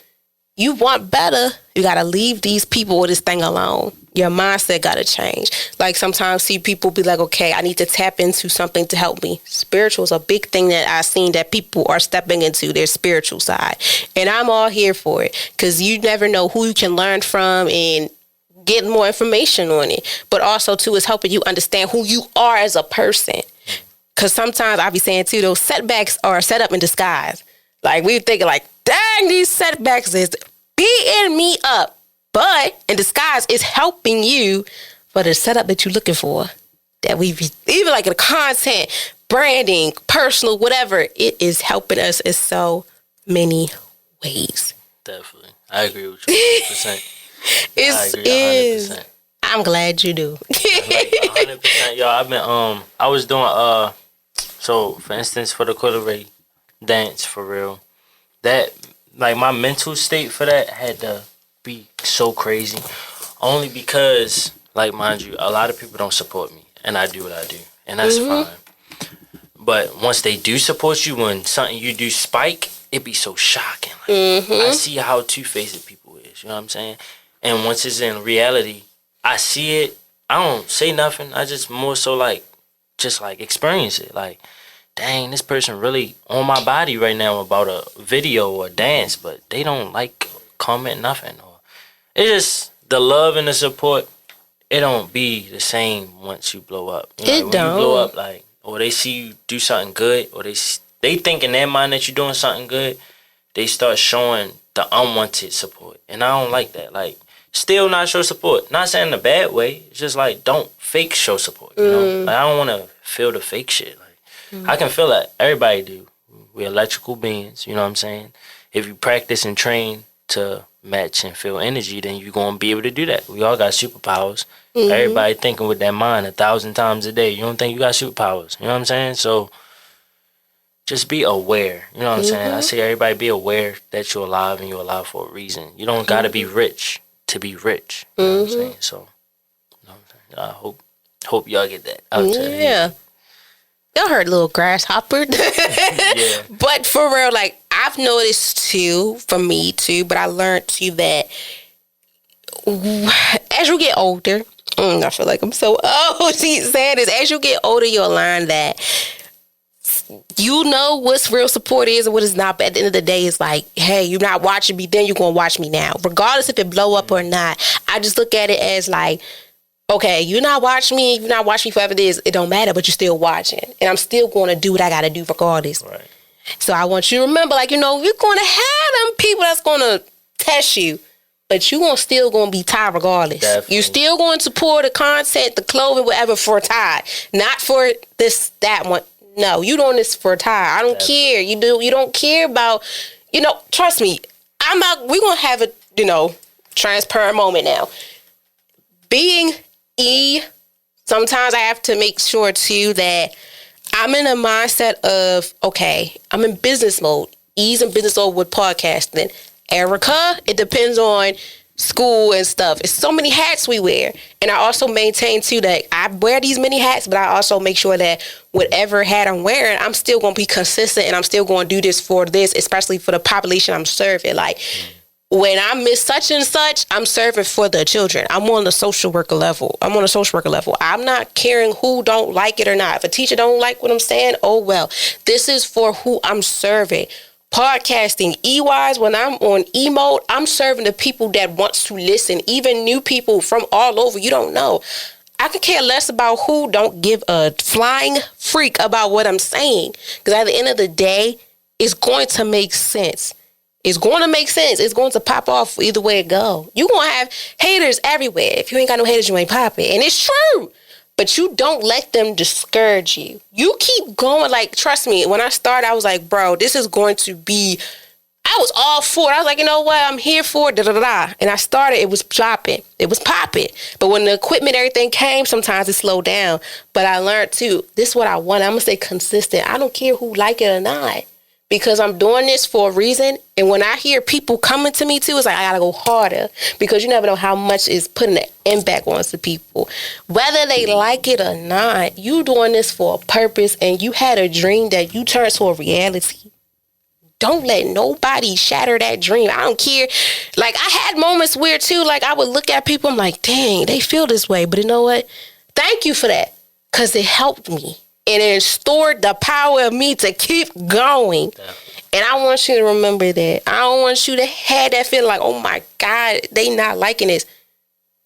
You want better, you got to leave these people or this thing alone. Your mindset got to change. Like sometimes see people be like, okay, I need to tap into something to help me. Spiritual is a big thing that I've seen that people are stepping into their spiritual side. And I'm all here for it because you never know who you can learn from and get more information on it. But also, too, is helping you understand who you are as a person. Because sometimes I be saying, too, those setbacks are set up in disguise. Like, we thinking like, dang, these setbacks is beating me up. But in disguise, it's helping you for the setup that you're looking for. That we even like the content, branding, personal, whatever, it is helping us in so many ways. Definitely. I agree with you 100%. I agree 100%. I'm glad you do. Like 100%. Yo, I've been, I was doing, so for instance, for the corduroy dance, for real, that, like, my mental state for that had to be so crazy. Only because, like, mind you, a lot of people don't support me, and I do what I do, and that's fine. But once they do support you, when something you do spike, it be so shocking. Like, I see how two-faced people is, you know what I'm saying? And once it's in reality, I see it, I don't say nothing, I just more so, like, just, like, experience it. Like, dang, this person really on my body right now about a video or a dance, but they don't, like, comment nothing. Or it's just the love and the support, it don't be the same once you blow up. You know, it like, don't. When you blow up, like, or they see you do something good, or they think in their mind that you're doing something good, they start showing the unwanted support. And I don't like that. Like, still not show support. Not saying in a bad way. It's just like, don't fake show support. You know, like, I don't want to feel the fake shit. Like, I can feel that. Everybody do. We're electrical beings. You know what I'm saying? If you practice and train to match and feel energy, then you're going to be able to do that. We all got superpowers. Everybody thinking with their mind 1,000 times a day. You don't think you got superpowers. You know what I'm saying? So just be aware. You know what I'm saying? I say everybody be aware that you're alive and you're alive for a reason. You don't got to be rich to be rich. You know what I'm saying? So, you know what I'm saying? I hope y'all get that out there. Yeah. Y'all heard little grasshopper. Yeah. But for real, like, I've noticed too, for me too, but I learned too that as you get older, I feel like I'm so old. She's saying this. As you get older, you'll learn that you know what's real support is and what is not. But at the end of the day, it's like, hey, you're not watching me, then you're going to watch me now. Regardless if it blow up or not, I just look at it as like, okay, you're not watching me, you're not watching me forever it is, it don't matter, but you're still watching. And I'm still going to do what I got to do regardless. Right. So I want you to remember, like, you know, you're going to have them people that's going to test you, but you're still going to be Ty regardless. Definitely. You're still going to support the content, the clothing, whatever for Ty. Not for this, that one. No, you doing this for Ty. I don't care. You don't care about, you know, trust me, we're going to have a, you know, transparent moment now. Being sometimes I have to make sure too that I'm in a mindset of, okay, I'm in business mode. E's in business mode with podcasting. Erica, it depends on school and stuff. It's so many hats we wear. And I also maintain too that I wear these many hats, but I also make sure that whatever hat I'm wearing, I'm still going to be consistent and I'm still going to do this for this, especially for the population I'm serving. Like, when I miss such and such, I'm serving for the children. I'm on the social worker level. I'm not caring who don't like it or not. If a teacher don't like what I'm saying, oh well. This is for who I'm serving. Podcasting, E-wise, when I'm on E-mode, I'm serving the people that wants to listen. Even new people from all over you don't know. I could care less about who don't give a flying freak about what I'm saying. Because at the end of the day, it's going to make sense. It's going to make sense. It's going to pop off either way it go. You're going to have haters everywhere. If you ain't got no haters, you ain't popping. And it's true. But you don't let them discourage you. You keep going. Like, trust me, when I started, I was like, bro, this is going to be, I was all for it. I was like, you know what? I'm here for it. And I started, it was dropping. It was popping. But when the equipment, everything came, sometimes it slowed down. But I learned too, this is what I want. I'm going to stay consistent. I don't care who like it or not. Because I'm doing this for a reason. And when I hear people coming to me too, it's like, I gotta go harder. Because you never know how much is putting an impact on some people. Whether they like it or not, you doing this for a purpose and you had a dream that you turned to a reality. don't let nobody shatter that dream. I don't care. Like, I had moments where, too, like, I would look at people, I'm like, dang, they feel this way. But you know what? Thank you for that, because it helped me. And it stored the power of me to keep going. And I want you to remember that. I don't want you to have that feeling like, oh, my God, they not liking this.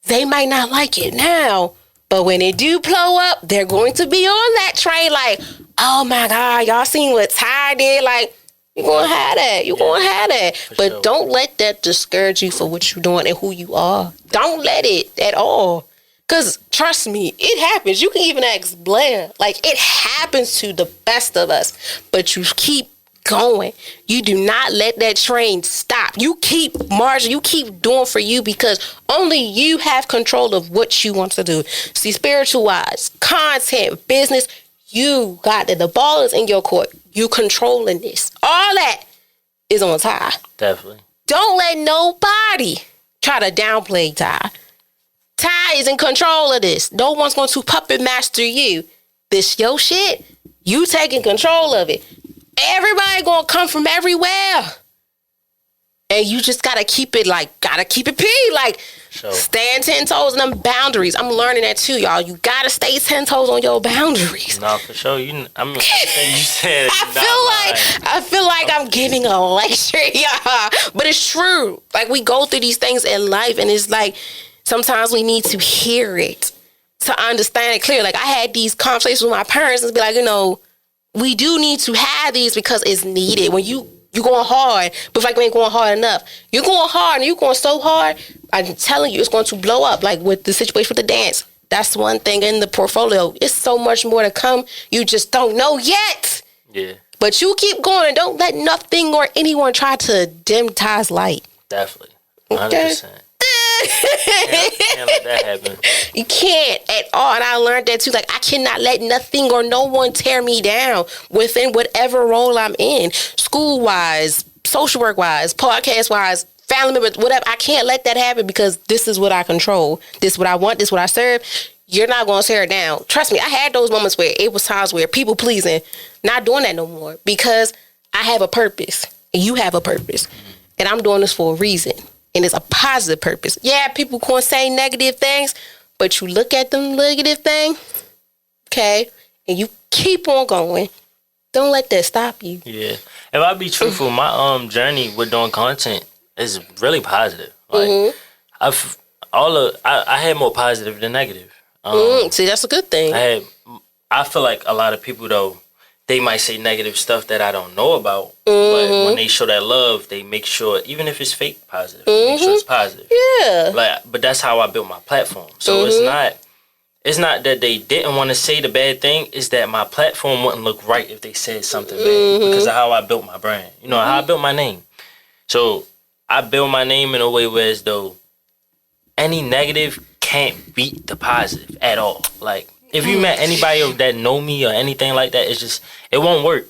They might not like it now, but when it do blow up, they're going to be on that train like, oh, my God, y'all seen what Ty did? Like, you're going to have that. You're going to have that. But sure, don't let that discourage you for what you're doing and who you are. Don't let it at all. Because trust me, it happens. You can even ask Blair. Like, it happens to the best of us. But you keep going. You do not let that train stop. You keep marching. You keep doing for you, because only you have control of what you want to do. See, spiritual-wise, content, business, you got that. The ball is in your court. You controlling this. All that is on Ty. Definitely. Don't let nobody try to downplay Ty. Ty is in control of this. No one's going to puppet master you. This your shit. You taking control of it. Everybody going to come from everywhere. And you just got to keep it P. Like, sure, stand 10 toes on them boundaries. I'm learning that too, y'all. You got to stay 10 toes on your boundaries. No, for sure. You said I feel like I'm giving a lecture, y'all. But it's true. Like, we go through these things in life, and it's like, sometimes we need to hear it to understand it clearly. Like, I had these conversations with my parents and be like, we do need to have these because it's needed. When you going hard, but like we ain't going hard enough. You're going hard and you're going so hard, I'm telling you, it's going to blow up. Like with the situation with the dance. That's one thing in the portfolio. It's so much more to come. You just don't know yet. Yeah. But you keep going and don't let nothing or anyone try to dim Ty's light. Definitely. 100%. Okay? Can't let that happen. You can't at all. And I learned that too. Like, I cannot let nothing or no one tear me down within whatever role I'm in. School wise, social work wise, podcast wise, family members, whatever. I can't let that happen because this is what I control. This is what I want. This is what I serve. You're not going to tear it down. Trust me, I had those moments where it was times where people pleasing, not doing that no more, because I have a purpose and you have a purpose. And I'm doing this for a reason. And it's a positive purpose. Yeah, people can say negative things, but you look at them negative things, okay, and you keep on going. Don't let that stop you. Yeah. If I be truthful, my journey with doing content is really positive. Like I had more positive than negative. See, that's a good thing. I feel like a lot of people though, they might say negative stuff that I don't know about, but when they show that love, they make sure, even if it's fake positive, make sure it's positive. Yeah. But that's how I built my platform. So it's not that they didn't want to say the bad thing. It's that my platform wouldn't look right if they said something bad because of how I built my brand. You know, how I built my name. So I built my name in a way where as though any negative can't beat the positive at all. Like, if you met anybody that know me or anything like that, it won't work.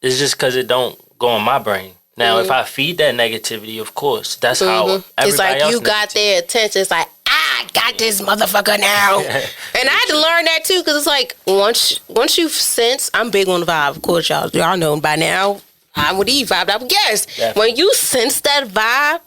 It's just because it don't go on my brain. Now, if I feed that negativity, of course, that's how everybody it's like else you got their attention. It's like, I got this motherfucker now. And I had to learn that too, because it's like, once you sense, I'm big on the vibe, of course, y'all know by now, I'm with E-vibe, I would guess. Definitely. When you sense that vibe,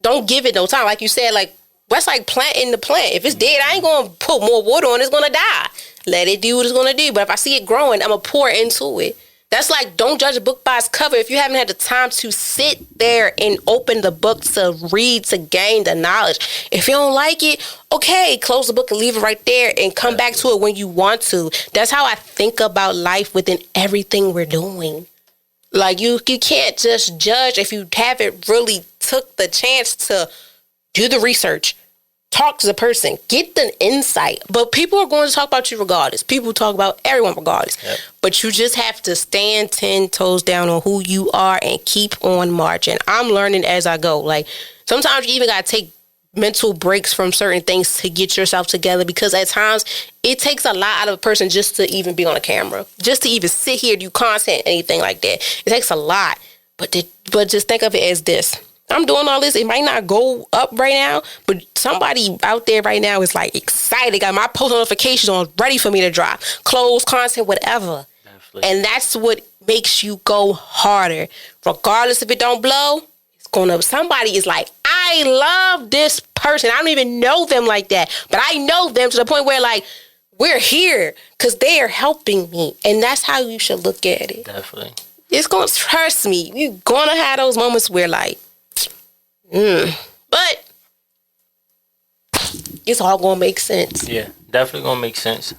don't give it no time. Like you said, like, that's like planting the plant. If it's dead, I ain't going to put more water on it. It's going to die. Let it do what it's going to do. But if I see it growing, I'm going to pour into it. That's like, don't judge a book by its cover. If you haven't had the time to sit there and open the book to read, to gain the knowledge. If you don't like it, okay, close the book and leave it right there and come back to it when you want to. That's how I think about life within everything we're doing. Like, you can't just judge if you haven't really took the chance to do the research, talk to the person, get the insight. But people are going to talk about you regardless. People talk about everyone regardless. Yep. But you just have to stand 10 toes down on who you are and keep on marching. I'm learning as I go. Like, sometimes you even got to take mental breaks from certain things to get yourself together, because at times it takes a lot out of a person just to even be on a camera, just to even sit here, do content, anything like that. It takes a lot. But just think of it as this. I'm doing all this. It might not go up right now, but somebody out there right now is like excited. Got my post notifications on, ready for me to drop. Clothes, content, whatever. Definitely. And that's what makes you go harder. Regardless if it don't blow, it's gonna, somebody is like, I love this person. I don't even know them like that, but I know them to the point where like, we're here because they are helping me. And that's how you should look at it. Definitely. It's gonna, trust me, you're gonna have those moments where like, but it's all gonna make sense. Yeah, definitely gonna make sense.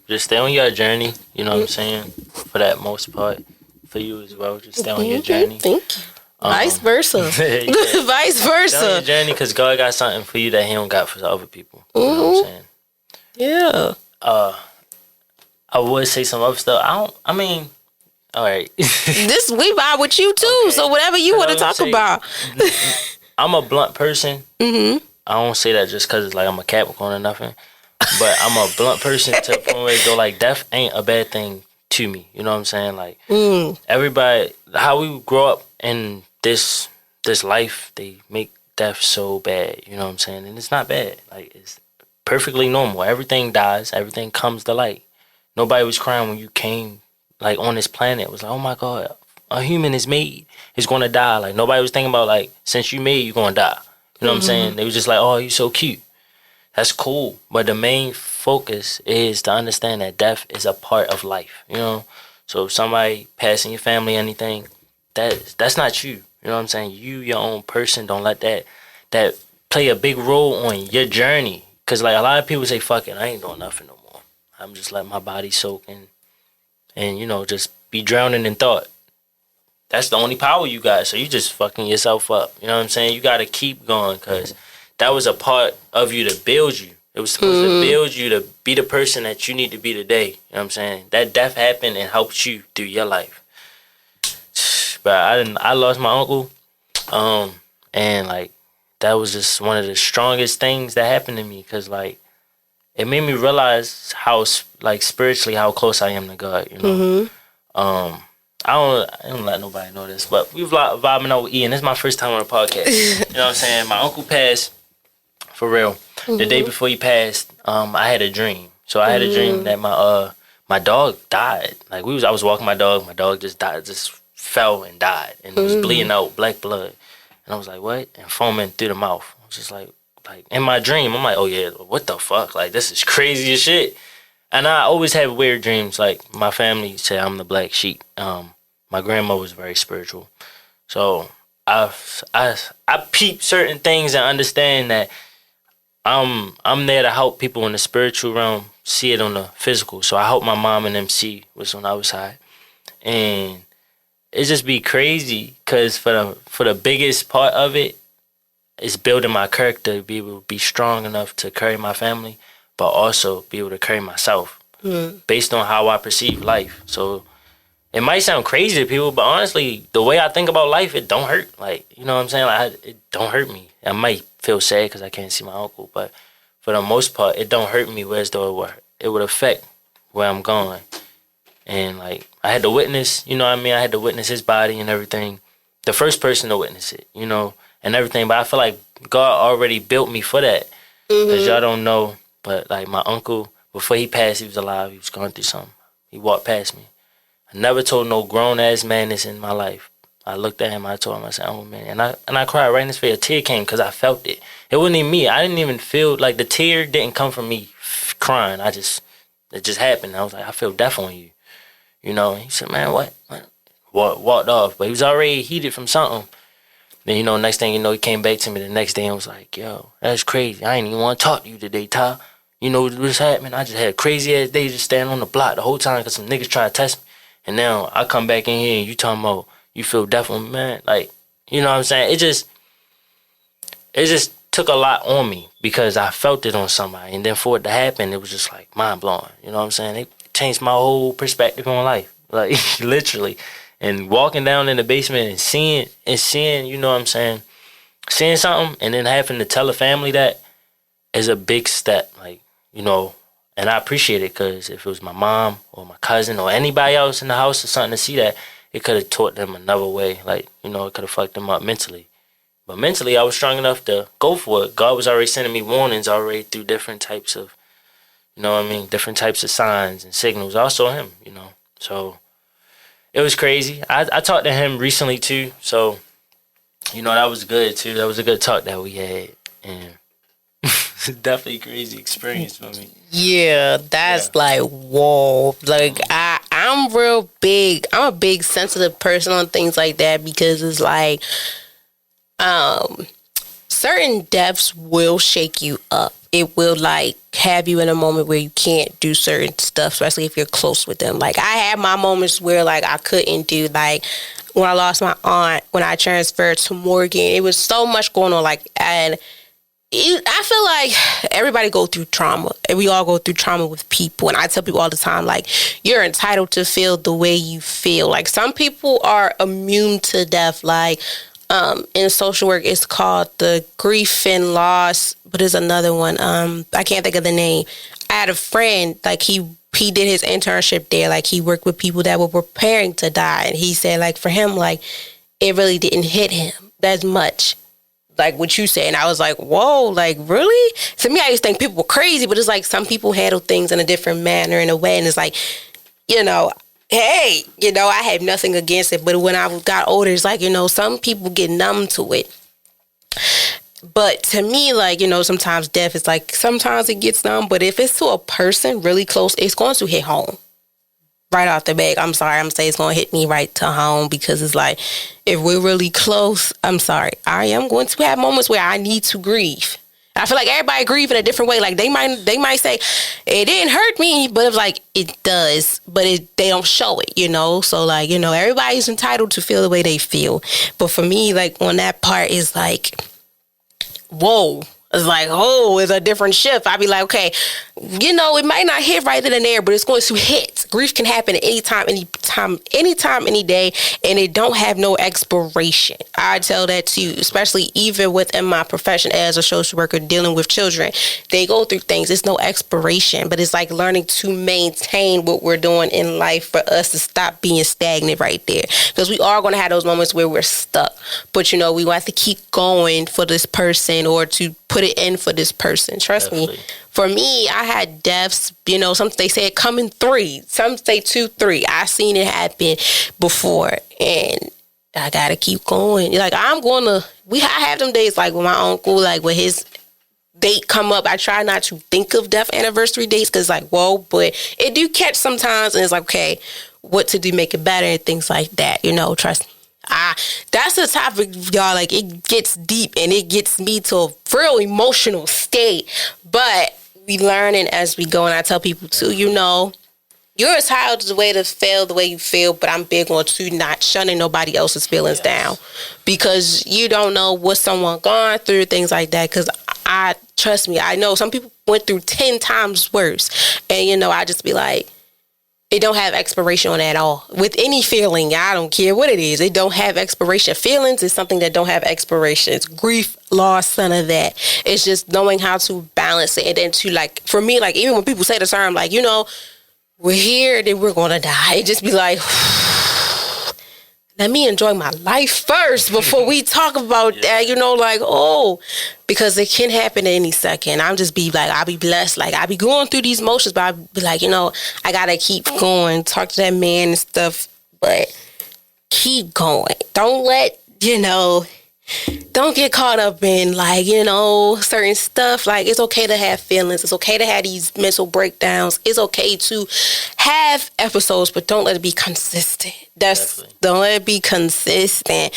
Just stay on your journey, you know what I'm saying? For that most part. For you as well, just stay on your journey. Thank you. Vice versa. Yeah. Vice versa. Stay on your journey because God got something for you that He don't got for other people. You know what I'm saying? Yeah. I would say some other stuff. All right. This, we vibe with you too. Okay. So whatever you want to talk about. I'm a blunt person. I don't say that just because it's like I'm a Capricorn or nothing. But I'm a blunt person to the point where it go like death ain't a bad thing to me. You know what I'm saying? Like everybody, how we grow up in this life, they make death so bad. You know what I'm saying? And it's not bad. Like it's perfectly normal. Everything dies. Everything comes to light. Nobody was crying when you came like on this planet. It was like, oh my God, a human is made. It's gonna die. Like nobody was thinking about like since you made, you're gonna die. You know what I'm saying? They was just like, oh, you so cute. That's cool, but the main focus is to understand that death is a part of life, you know? So if somebody passing your family, anything, that's not you. You know what I'm saying? You, your own person, don't let that play a big role on your journey. Because like a lot of people say, fuck it, I ain't doing nothing no more. I'm just letting my body soak and you know, just be drowning in thought. That's the only power you got, so you just fucking yourself up. You know what I'm saying? You got to keep going because that was a part of you to build you. It was supposed to build you to be the person that you need to be today. You know what I'm saying? That death happened and helped you through your life. But I lost my uncle. And like that was just one of the strongest things that happened to me because like it made me realize how like spiritually how close I am to God, you know. I don't let nobody know this, but we vibing out with Ian. This is my first time on a podcast. You know what I'm saying? My uncle passed. For real. The day before he passed, I had a dream. So I had a dream that my dog died. Like I was walking my dog just died, just fell and died. And it was bleeding out black blood. And I was like, what? And foaming through the mouth. I was just like in my dream, I'm like, oh yeah, what the fuck? Like this is crazy as shit. And I always have weird dreams. Like my family say I'm the black sheep. My grandma was very spiritual. So I peep certain things and understand that I'm there to help people in the spiritual realm see it on the physical. So I help my mom and them see what's on the other side. And it just be crazy because for the biggest part of it is building my character to be able to be strong enough to carry my family, but also be able to carry myself based on how I perceive life. So it might sound crazy to people, but honestly, the way I think about life, it don't hurt. Like, you know what I'm saying? Like, it don't hurt me. I might feel sad because I can't see my uncle, but for the most part, it don't hurt me, whereas though it would affect where I'm going. And, like, I had to witness, you know what I mean? I had to witness his body and everything. The first person to witness it, you know, and everything. But I feel like God already built me for that. Because y'all don't know, but, like, my uncle, before he passed, he was alive. He was going through something. He walked past me. I never told no grown-ass man this in my life. I looked at him, I told him, I said, oh, man. And I cried right in his face. A tear came because I felt it. It wasn't even me. I didn't even feel, like, the tear didn't come from me crying. It just happened. I was like, I feel death on you. You know, he said, man, what? Walked off. But he was already heated from something. Then, you know, next thing you know, he came back to me the next day and was like, yo, that's crazy. I ain't even want to talk to you today, Ty. You know what's happening? I just had a crazy-ass day just standing on the block the whole time because some niggas tried to test me. And now I come back in here and you talking about you feel deaf on me, man. Like, you know what I'm saying? It just took a lot on me because I felt it on somebody. And then for it to happen, it was just like mind blowing. You know what I'm saying? It changed my whole perspective on life. Like, literally. And walking down in the basement and seeing, you know what I'm saying? Seeing something and then having to tell a family that is a big step. Like, you know, and I appreciate it because if it was my mom or my cousin or anybody else in the house or something to see that, it could have taught them another way. Like, you know, it could have fucked them up mentally. But mentally, I was strong enough to go for it. God was already sending me warnings already through different types of, you know what I mean, different types of signs and signals. I saw him, you know. So it was crazy. I talked to him recently too. So, that was good too. That was a good talk that we had. And it's definitely a crazy experience for me. Yeah, that's like, whoa. Like, I'm real big. I'm a big sensitive person on things like that because it's like, certain deaths will shake you up. It will like have you in a moment where you can't do certain stuff, especially if you're close with them. Like, I had my moments where like I couldn't do, like when I lost my aunt, when I transferred to Morgan, it was so much going on. Like, and I feel like everybody go through trauma, and we all go through trauma with people. And I tell people all the time, like, you're entitled to feel the way you feel. Like, some people are immune to death. Like, in social work, it's called the grief and loss, but there's another one. I can't think of the name. I had a friend, like, he did his internship there. Like, he worked with people that were preparing to die. And he said, like, for him, like, it really didn't hit him that much. Like what you said. And I was like, whoa, like, really? To me, I used to think people were crazy, but it's like some people handle things in a different manner, in a way. And it's like, hey, I have nothing against it. But when I got older, it's like, some people get numb to it. But to me, like, sometimes death is like, sometimes it gets numb. But if it's to a person really close, it's going to hit home. Right off the bat. I'm sorry. I'm saying it's going to hit me right to home, because it's like, if we're really close, I'm sorry, I am going to have moments where I need to grieve. I feel like everybody grieve in a different way. Like, they might say it didn't hurt me, but it's like, it does, but they don't show it, So like, everybody's entitled to feel the way they feel. But for me, like, on that part is like, whoa. It's like, oh, it's a different shift. I'd be like, okay, it might not hit right then and there, but it's going to hit. Grief can happen at anytime, any day, and it don't have no expiration. I tell that to you, especially even within my profession as a social worker dealing with children. They go through things. It's no expiration, but it's like learning to maintain what we're doing in life for us to stop being stagnant right there. Because we are going to have those moments where we're stuck. But, we have to keep going for this person, or to put it in for this person. Trust me. For me, I had deaths, some they say it come in 3, some say 2, 3. I seen it happen before, and I gotta keep going. Like, I have them days, like with my uncle, like when his date come up, I try not to think of death anniversary dates, because like, whoa, but it do catch sometimes, and it's like, okay, what to do, make it better, and things like that, trust me. That's the topic, y'all. Like, it gets deep, and it gets me to a real emotional state, but we learning as we go. And I tell people too, you're entitled to the way to feel the way you feel, but I'm big on not shunning nobody else's feelings down, because you don't know what someone gone through, things like that. Because trust me, I know some people went through 10 times worse, and I just be like, it don't have expiration on it at all. With any feeling, I don't care what it is. It don't have expiration. Feelings is something that don't have expiration. It's grief, loss, none of that. It's just knowing how to balance it. And then to, like, for me, like, even when people say the term, like, we're here, then we're going to die. It just be like, let me enjoy my life first before we talk about that, like, because it can happen at any second. I'll just be like, I'll be blessed. Like, I'll be going through these motions, but I'll be like, I got to keep going, talk to that man and stuff, but keep going. Don't let, don't get caught up in, like, certain stuff. Like, it's okay to have feelings. It's okay to have these mental breakdowns. It's okay to have episodes, but don't let it be consistent. Don't let it be consistent,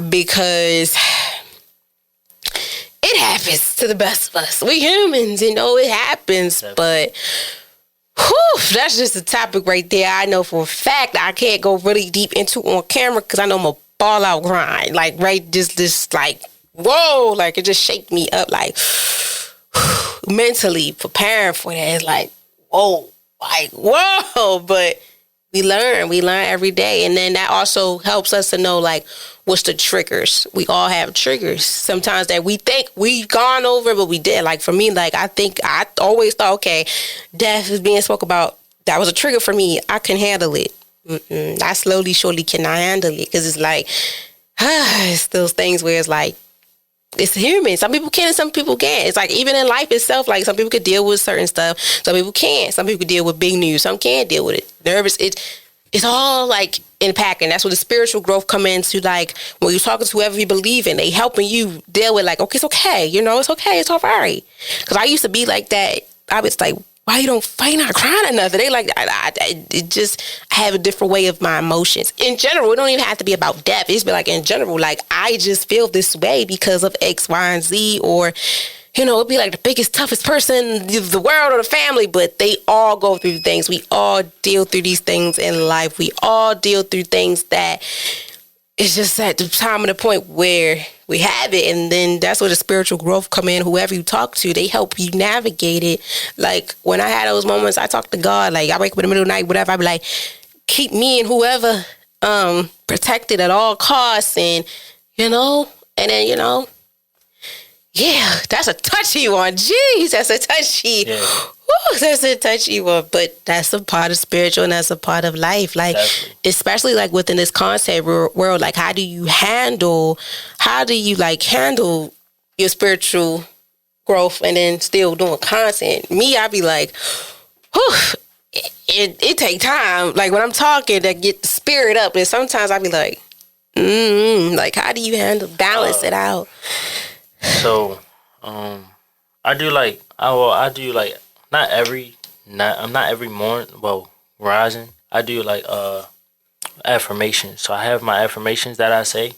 because it happens to the best of us. We humans, it happens. But that's just a topic right there. I know for a fact I can't go really deep into on camera, because I know I'm a ball out grind. Like, right, just like, whoa, like, it just shake me up, like, mentally preparing for that. It's like, whoa, but we learn every day. And then that also helps us to know, like, what's the triggers. We all have triggers sometimes that we think we've gone over, but we did. Like, for me, like, I always thought, okay, death is being spoke about. That was a trigger for me. I can handle it. I surely cannot handle it, because it's like, it's those things where it's like, it's human. Some people can and some people can't. It's like, even in life itself, like, some people could deal with certain stuff. Some people can't. Some people can deal with big news. Some can't deal with it. Nervous. it's all like impacting. That's where the spiritual growth come into. Like when you're talking to whoever you believe in, they helping you deal with like, okay, it's okay. You know, it's okay. It's all right. Because I used to be like that. I was like, why you not crying or nothing? They like, I have a different way of my emotions. In general, it don't even have to be about death. It's be like in general, like I just feel this way because of X, Y, and Z, or you know, it'd be like the biggest, toughest person in the world or the family, but they all go through things. We all deal through these things in life. We all deal through things that it's just at the time and the point where we have it. And then that's where the spiritual growth come in. Whoever you talk to, they help you navigate it. Like when I had those moments, I talk to God, like I wake up in the middle of the night, whatever, I be like, keep me and whoever protected at all costs. And, you know, and then, you know, yeah, that's a touchy one. Jeez, that's a touchy. Yeah. Woo, that's a touchy one. But that's a part of spiritual and that's a part of life. Like, definitely. Especially like within this concept world, like how do you handle your spiritual growth and then still doing content? Me, I be like, whew, it take time. Like when I'm talking to get the spirit up, and sometimes I be like, like how do you balance it out? So, I do like not every morning. Well, rising, I do like affirmations. So I have my affirmations that I say,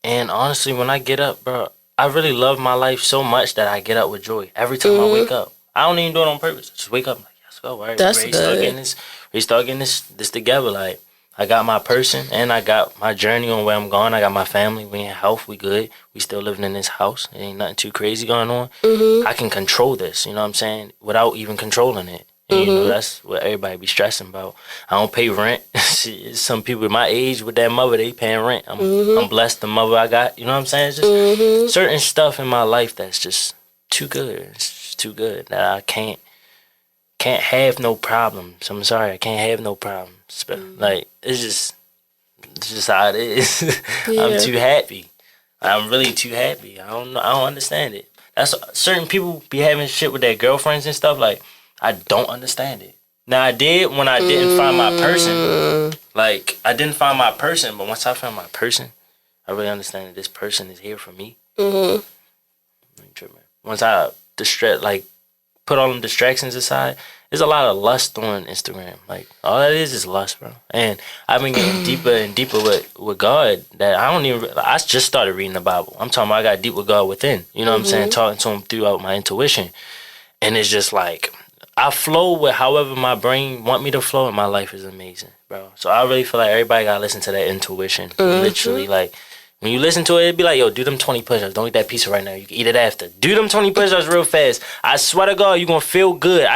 and honestly, when I get up, bro, I really love my life so much that I get up with joy every time I wake up. I don't even do it on purpose. I just wake up like, let's go. All right, that's we good. start getting this together. Like, I got my person and I got my journey on where I'm going. I got my family. We in health. We good. We still living in this house. It ain't nothing too crazy going on. I can control this, you know what I'm saying, without even controlling it. And, you know, that's what everybody be stressing about. I don't pay rent. Some people my age with that mother, they paying rent. I'm blessed the mother I got. You know what I'm saying? It's just certain stuff in my life that's just too good. It's just too good that I can't have no problems. I'm sorry, I can't have no problems. Like it's just how it is. Yeah. I'm too happy. I'm really too happy. I don't understand it. That's certain people be having shit with their girlfriends and stuff. Like I don't understand it. Now I did when I didn't find my person. Like I didn't find my person, but once I found my person, I really understand that this person is here for me. Once I put all them distractions aside, there's a lot of lust on Instagram. Like, all that is lust, bro. And I've been getting deeper and deeper with God that I just started reading the Bible. I'm talking about I got deep with God within. You know what I'm saying? Talking to him throughout my intuition. And it's just like, I flow with however my brain want me to flow, and my life is amazing, bro. So I really feel like everybody got to listen to that intuition. Literally, like, when you listen to it, it'd be like, yo, do them 20 push-ups. Don't eat that pizza right now. You can eat it after. Do them 20 push-ups real fast. I swear to God, you're going to feel good.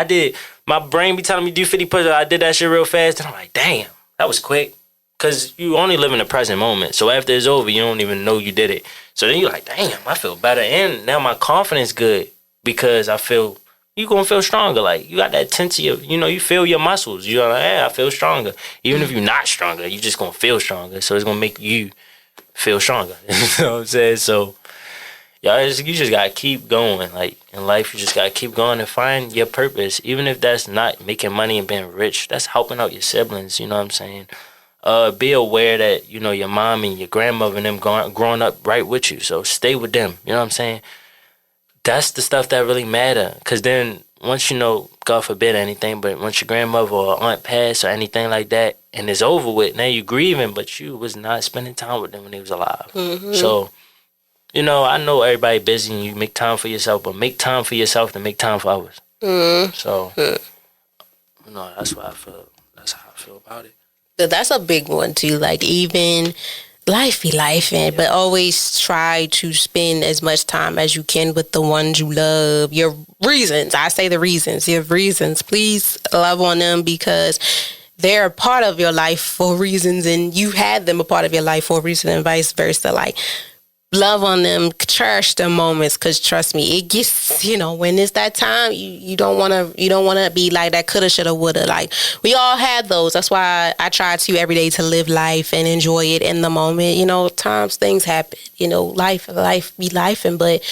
My brain be telling me do 50 push-ups. I did that shit real fast. And I'm like, damn, that was quick. Because you only live in the present moment. So after it's over, you don't even know you did it. So then you're like, damn, I feel better. And now my confidence good because I feel, you're going to feel stronger. Like, you got that tensity of, you feel your muscles. You're like, yeah, I feel stronger. Even if you're not stronger, you're just going to feel stronger. So it's going to make you feel stronger. You know what I'm saying? So, y'all, you just gotta keep going. Like, in life, you just gotta keep going and find your purpose. Even if that's not making money and being rich, that's helping out your siblings. You know what I'm saying? Be aware that, your mom and your grandmother and them growing up right with you. So stay with them. You know what I'm saying? That's the stuff that really matter. Because then, once God forbid anything, but once your grandmother or aunt passed or anything like that, and it's over with, now you're grieving, but you was not spending time with them when they was alive. So, I know everybody busy and you make time for yourself, but make time for yourself to make time for others. So, that's what I feel. That's how I feel about it. So that's a big one too. Like, even life be life, but always try to spend as much time as you can with the ones you love. Your reasons, I say your reasons, please love on them because they're a part of your life for reasons, and you had them a part of your life for a reason, and vice versa. Like, love on them, cherish the moments, because trust me, it gets, when it's that time, you don't want to be like that coulda, shoulda, woulda. Like, we all had those. That's why I try to every day to live life and enjoy it in the moment. Times things happen. Life be life, but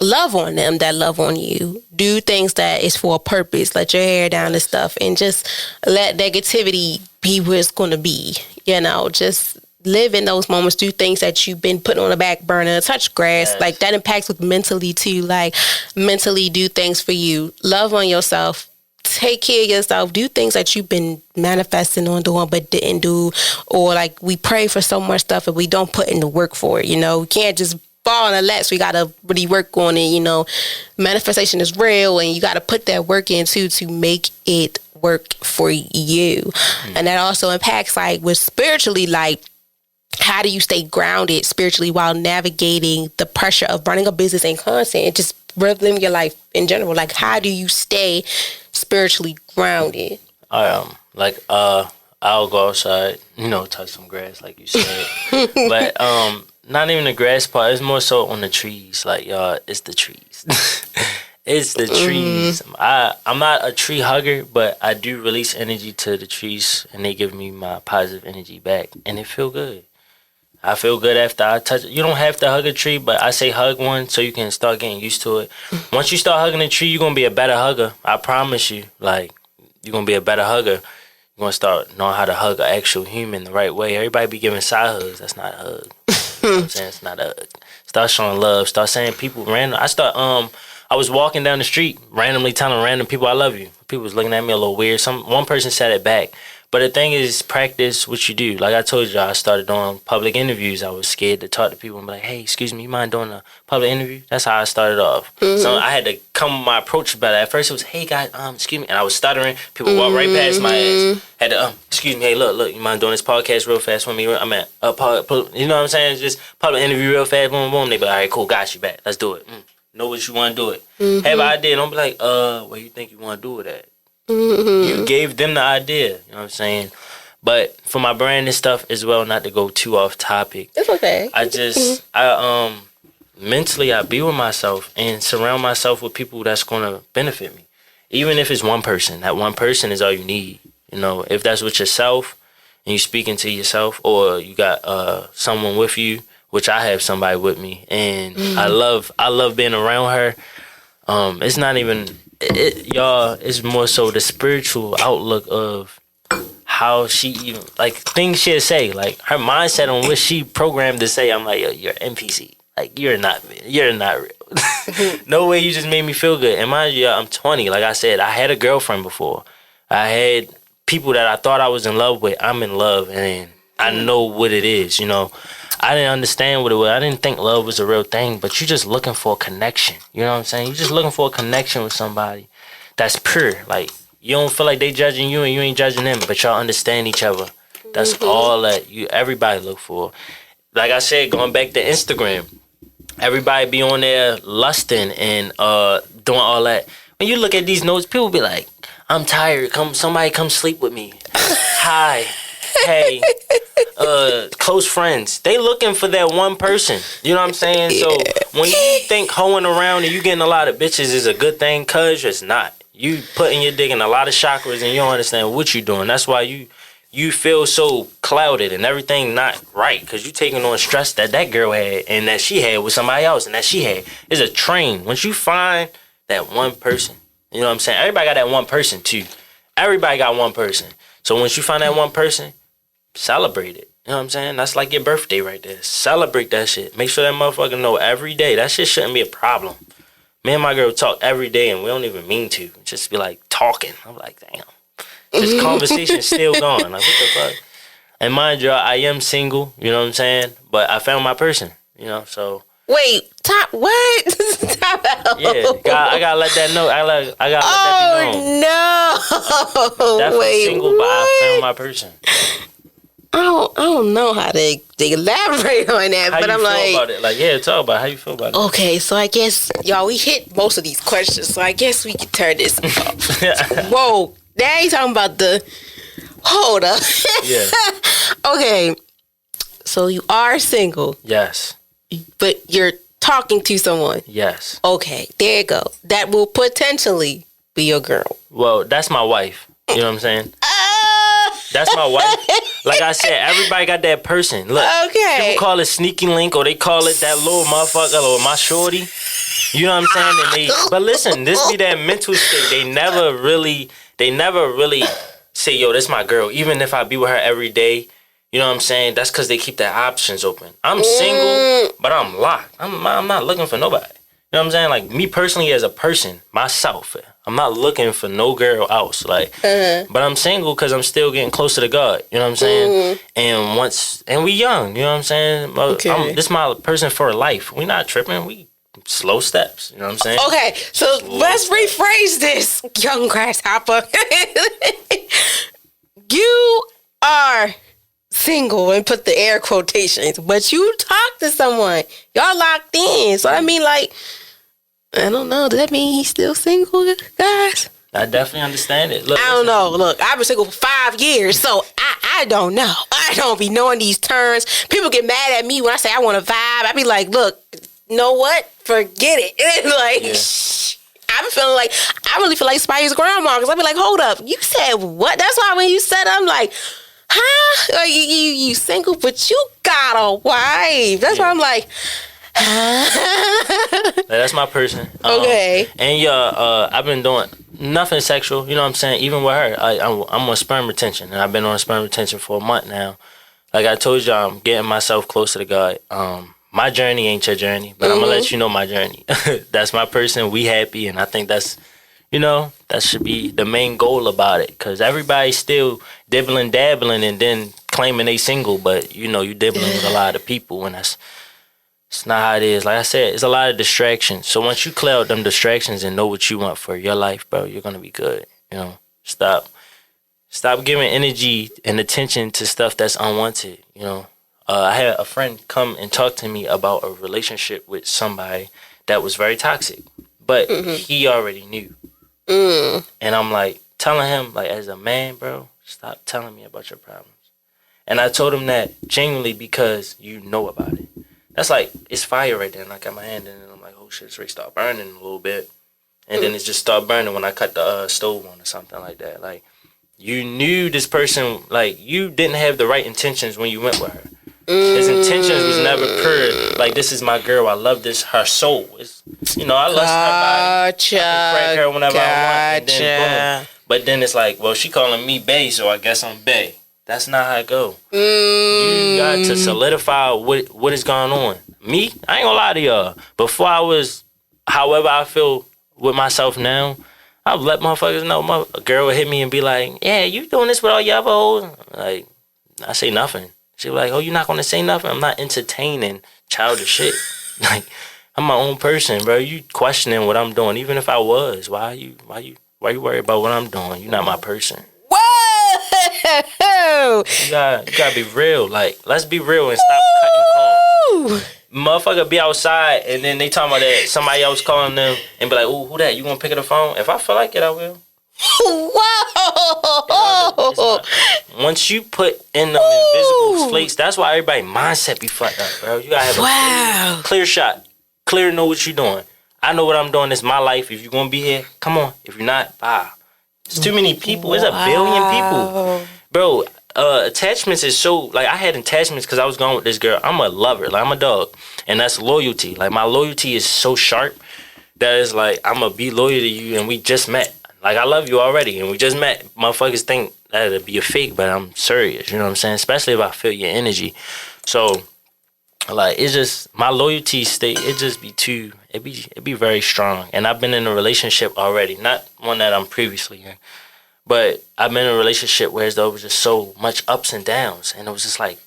love on them that love on you. Do things that is for a purpose. Let your hair down and stuff, and just let negativity be where it's going to be. You know, just live in those moments. Do things that you've been putting on the back burner. Touch grass. Yes. Like, that impacts with mentally too. Like, mentally do things for you. Love on yourself. Take care of yourself. Do things that you've been manifesting on doing but didn't do. Or like, we pray for so much stuff and we don't put in the work for it. You know, we can't just fall in the laps. We got to really work on it. You know, manifestation is real, and you got to put that work in too to make it work for you. Mm-hmm. And that also impacts, like, with spiritually, like, how do you stay grounded spiritually while navigating the pressure of running a business and content and just living your life in general? Like, how do you stay spiritually grounded? I'll go outside, you know, touch some grass, like you said. But not even the grass part. It's more so on the trees. Like, y'all, it's the trees. It's the trees. I'm not a tree hugger, but I do release energy to the trees, and they give me my positive energy back, and it feel good. I feel good after I touch it. You don't have to hug a tree, but I say hug one so you can start getting used to it. Once you start hugging a tree, you're going to be a better hugger. I promise you. Like, you're going to be a better hugger. You're going to start knowing how to hug an actual human the right way. Everybody be giving side hugs. That's not a hug. You know what I'm saying? It's not a hug. Start showing love. Start saying people random. I was walking down the street, randomly telling random people I love you. People was looking at me a little weird. One person said it back. But the thing is, practice what you do. Like I told you, I started doing public interviews. I was scared to talk to people and be like, hey, excuse me, you mind doing a public interview? That's how I started off. Mm-hmm. So I had to come with my approach about it. At first it was, hey, guys, excuse me. And I was stuttering. People walked right past my ass. Had to, excuse me, hey, look, you mind doing this podcast real fast with me? I'm at, you know what I'm saying? Just public interview real fast, boom, boom. They be like, all right, cool, got you back. Let's do it. Know what you want to do it. Mm-hmm. Have an idea. Don't be like, what you think you want to do with that? Mm-hmm. You gave them the idea. You know what I'm saying? But for my brand and stuff as well, not to go too off topic. It's okay. Mentally, I be with myself and surround myself with people that's going to benefit me. Even if it's one person, that one person is all you need. You know, if that's with yourself and you speaking to yourself, or you got someone with you, which I have somebody with me, and I love being around her. It's not even y'all. It's more so the spiritual outlook of how she even, like, things she'll say, like her mindset on what she programmed to say. I'm like, yo, you're NPC. Like, you're not real. No way. You just made me feel good. And mind you, I'm 20. Like I said, I had a girlfriend before. I had people that I thought I was in love with. I'm in love, and I know what it is. You know, I didn't understand what it was. I didn't think love was a real thing. But you're just looking for a connection. You know what I'm saying? You're just looking for a connection with somebody that's pure. Like, you don't feel like they judging you and you ain't judging them, but y'all understand each other. That's all that everybody look for. Like I said, going back to Instagram, everybody be on there lusting and doing all that. When you look at these notes, people be like, I'm tired. Somebody come sleep with me. Hi. Hey. Close friends. They looking for that one person. You know what I'm saying? Yeah. So when you think hoeing around and you getting a lot of bitches is a good thing, cuz it's not. You putting your dick in a lot of chakras and you don't understand what you doing. That's why you feel so clouded and everything not right, because you taking on stress that girl had and that she had with somebody else and that she had. It's a train. Once you find that one person, you know what I'm saying? Everybody got that one person too. Everybody got one person. So once you find that one person, celebrate it. You know what I'm saying? That's like your birthday right there. Celebrate that shit. Make sure that motherfucker know every day. That shit shouldn't be a problem. Me and my girl talk every day, and we don't even mean to. Just be like talking. I'm like, damn. This conversation still going. Like, what the fuck? And mind you, I am single. You know what I'm saying? But I found my person. You know, so. Wait, what? Stop out. Yeah, I gotta let that know. I gotta let that be known. No. Definitely Wait, single, what? but I found my person. I don't know how to elaborate on that, how but I'm feel like, about it? Like, yeah, talk about how you feel about it. Okay, so I guess y'all, we hit most of these questions, so I guess we can turn this off. Whoa, now you talking about hold up. Yeah. Okay, so you are single. Yes. But you're talking to someone. Yes. Okay, there you go. That will potentially be your girl. Well, that's my wife. You know what I'm saying? That's my wife. Like I said, everybody got that person. Look, people call it sneaky link, or they call it that little motherfucker, or my shorty. You know what I'm saying? But listen, this be that mental state. They never really say, yo, this my girl. Even if I be with her every day, you know what I'm saying? That's because they keep their options open. I'm single, but I'm locked. I'm not looking for nobody. You know what I'm saying? Like, me personally as a person, myself, I'm not looking for no girl else. Like, but I'm single because I'm still getting closer to God. You know what I'm saying? And we young. You know what I'm saying? This my person for life. We not tripping. We slow steps. You know what I'm saying? Okay, so let's rephrase this, young grasshopper. You are single, and put the air quotations, but you talk to someone. Y'all locked in. So I mean, like, I don't know. Does that mean he's still single, guys? I definitely understand it. Look, I don't know. Look, I've been single for 5 years, so I don't know. I don't be knowing these terms. People get mad at me when I say I want to vibe. I be like, look, know what? Forget it. I be feeling like, I really feel like Spidey's grandma, because I be like, hold up, you said what? That's why when you said, I'm like, huh? Like, you single, but you got a wife. That's why I'm like, that's my person. Okay. And I've been doing nothing sexual. You know what I'm saying? Even with her, I'm on sperm retention, and I've been on sperm retention for a month now. Like I told you, I'm getting myself closer to God. My journey ain't your journey, but I'm gonna let you know my journey. That's my person. We happy, and I think that's, that should be the main goal about it. Cause everybody's still dibbling, dabbling, and then claiming they single, but you dibbling with a lot of people, and it's not how it is. Like I said, it's a lot of distractions. So once you clear out them distractions and know what you want for your life, bro, you're gonna be good. Stop giving energy and attention to stuff that's unwanted. I had a friend come and talk to me about a relationship with somebody that was very toxic, but he already knew. And I'm like telling him, like, as a man, bro, stop telling me about your problems. And I told him that genuinely because you know about it. That's like, it's fire right there. And I got my hand in it, and I'm like, oh shit, it's ready to start burning a little bit. And then it just started burning when I cut the stove on or something like that. Like, you knew this person, like, you didn't have the right intentions when you went with her. His intentions was never pure. Like, this is my girl. I love this. Her soul. It's, I lust her body. I can crack her whenever I want. And then boom. But then it's like, well, she calling me bae, so I guess I'm bae. That's not how it go. You got to solidify what is going on. Me, I ain't gonna lie to y'all. Before I was, however I feel with myself now, I've let motherfuckers know. My girl would hit me and be like, yeah, you doing this with all your other hoes? Like, I say nothing. She was like, oh, you're not going to say nothing? I'm not entertaining childish shit. Like, I'm my own person, bro. You questioning what I'm doing. Even if I was, why you worried about what I'm doing? You're not my person. Whoa! You gotta be real. Like, let's be real and stop cutting calls. Motherfucker be outside and then they talking about that somebody else calling them and be like, ooh, who that? You gonna pick up the phone? If I feel like it, I will. Whoa! Once you put in them invisible slates, that's why everybody mindset be fucked up, bro. You gotta have a clear shot. Clear know what you're doing. I know what I'm doing. It's my life. If you're gonna be here, come on. If you're not, bye. It's too many people. There's 1 billion people. Bro, attachments is so, like, I had attachments because I was going with this girl. I'm a lover. Like, I'm a dog. And that's loyalty. Like, my loyalty is so sharp that it's like, I'm going to be loyal to you and we just met. Like, I love you already and we just met. Motherfuckers think that it'd be a fake, but I'm serious. You know what I'm saying? Especially if I feel your energy. So, like, it's just, my loyalty state, it just be too, it be very strong. And I've been in a relationship already, not one that I'm previously in, but I've been in a relationship where there was just so much ups and downs, and it was just like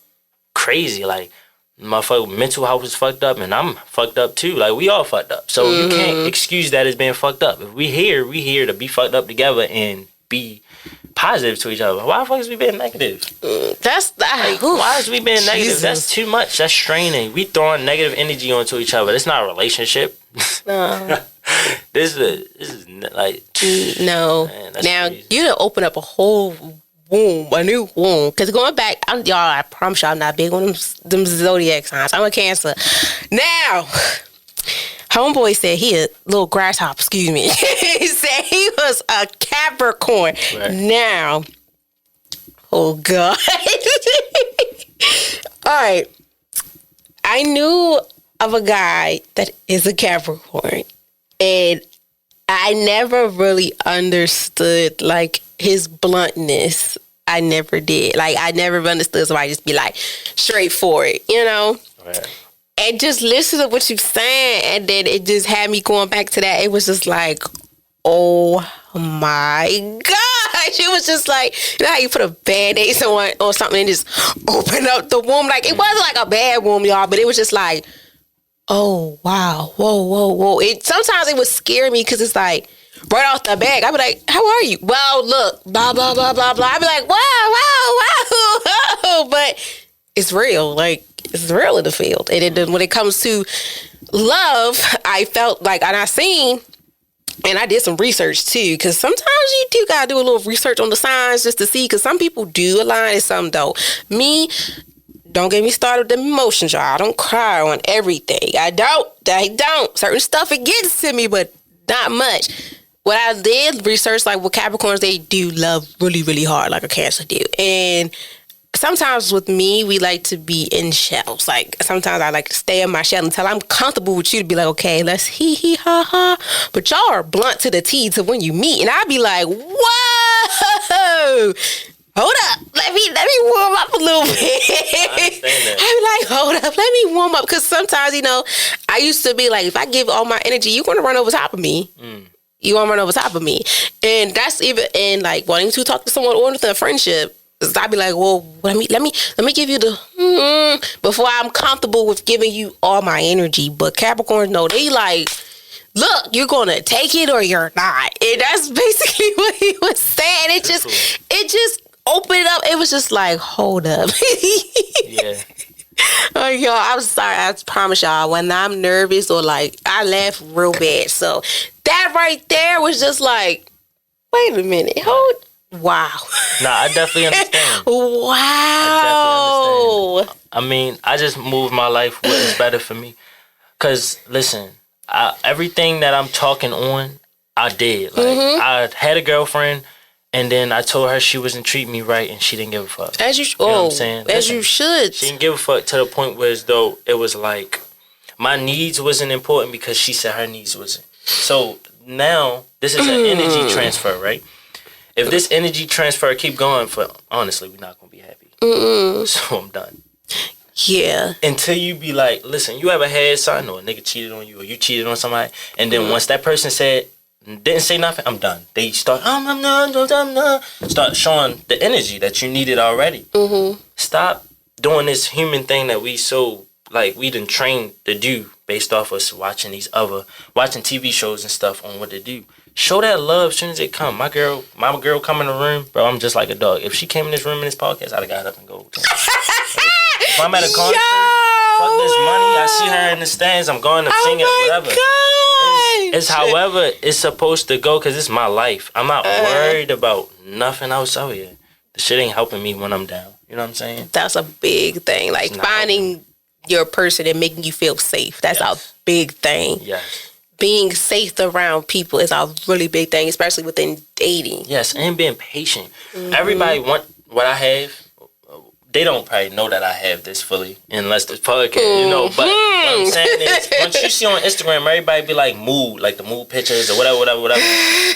crazy. Like, my mental health was fucked up, and I'm fucked up too. Like, we all fucked up, so you can't excuse that as being fucked up. If we here to be fucked up together and be positive to each other. Why the fuck is we being negative? Why is we being negative? Jesus. That's too much. That's straining. We throwing negative energy onto each other. It's not a relationship. No. This is like no. Man, now crazy. You done open up a whole womb, a new womb. Because going back, I promise y'all I'm not big on them zodiac signs. I'm a Cancer. Now, homeboy said he a little grasshopper, excuse me. He said he was a Capricorn. Right. Now, Oh, God. All right. I knew of a guy that is a Capricorn, and I never really understood, like, his bluntness. I never did. Like, I never understood somebody just be, like, straightforward, you know? Right. And just listen to what you're saying, and then it just had me going back to that. It was just like, oh my gosh. It was just like, you know how you put a Band-Aid on something and just open up the womb? Like, it wasn't like a bad womb, y'all, but it was just like, oh, wow, whoa. Sometimes it would scare me because it's like, right off the bat, I'd be like, how are you? Well, look, blah, blah, blah, blah, blah. I'd be like, wow. But it's real. Like, it's real in the field. And then when it comes to love, I felt like, and I seen, and I did some research too, because sometimes you do gotta do a little research on the signs just to see, because some people do align and some don't. Me, don't get me started with the emotions, y'all. I don't cry on everything. I don't. Certain stuff, it gets to me, but not much. What I did research, like with Capricorns, they do love really, really hard, like a Cancer do. And sometimes with me, we like to be in shells. Like, sometimes I like to stay in my shell until I'm comfortable with you to be like, okay, let's hee ha ha. But y'all are blunt to the T to when you meet. And I'd be like, whoa, hold up. Let me warm up a little bit. I'd be like, hold up, let me warm up. Because sometimes, you know, I used to be like, if I give all my energy, you're going to run over top of me. You want to run over top of me. And that's even in like wanting to talk to someone or within a friendship. I'd be like, well, let me give you the before I'm comfortable with giving you all my energy. But Capricorns, no, they like, look, you're gonna take it or you're not. And that's basically what he was saying. It just opened up. It was just like, hold up. Yeah. Oh, y'all, I'm sorry. I promise y'all, when I'm nervous or like, I laugh real bad. So that right there was just like, wait a minute, wow. Nah, I definitely understand. Wow. I definitely understand. I mean, I just moved my life what is better for me. Because, listen, everything that I'm talking on, I did. Like, I had a girlfriend, and then I told her she wasn't treating me right, and she didn't give a fuck. As you, you know what I'm saying? As you should. She didn't give a fuck to the point where as though it was like, my needs wasn't important because she said her needs wasn't. So, now, this is an energy transfer, right? If this energy transfer keep going for, honestly, we're not going to be happy. So I'm done. Yeah. Until you be like, listen, you ever had something or a nigga cheated on you or you cheated on somebody, and then once that person didn't say nothing, I'm done. They start, I'm not. Start showing the energy that you needed already. Stop doing this human thing that we done trained to do based off us watching TV shows and stuff on what to do. Show that love as soon as it come. My girl come in the room, bro, I'm just like a dog. If she came in this room in this podcast, I'd have got up and go. If I'm at a concert, fuck this money, I see her in the stands, I'm going to sing it, whatever. It's however it's supposed to go, because it's my life. I'm not worried about nothing else out here. The shit ain't helping me when I'm down. You know what I'm saying? That's a big thing. Like, finding your person and making you feel safe. That's a big thing. Yes. Being safe around people is a really big thing, especially within dating. Yes, and being patient. Everybody want what I have. They don't probably know that I have this fully, unless this podcast, you know. But what I'm saying is, once you see on Instagram, everybody be like mood, like the mood pictures or whatever.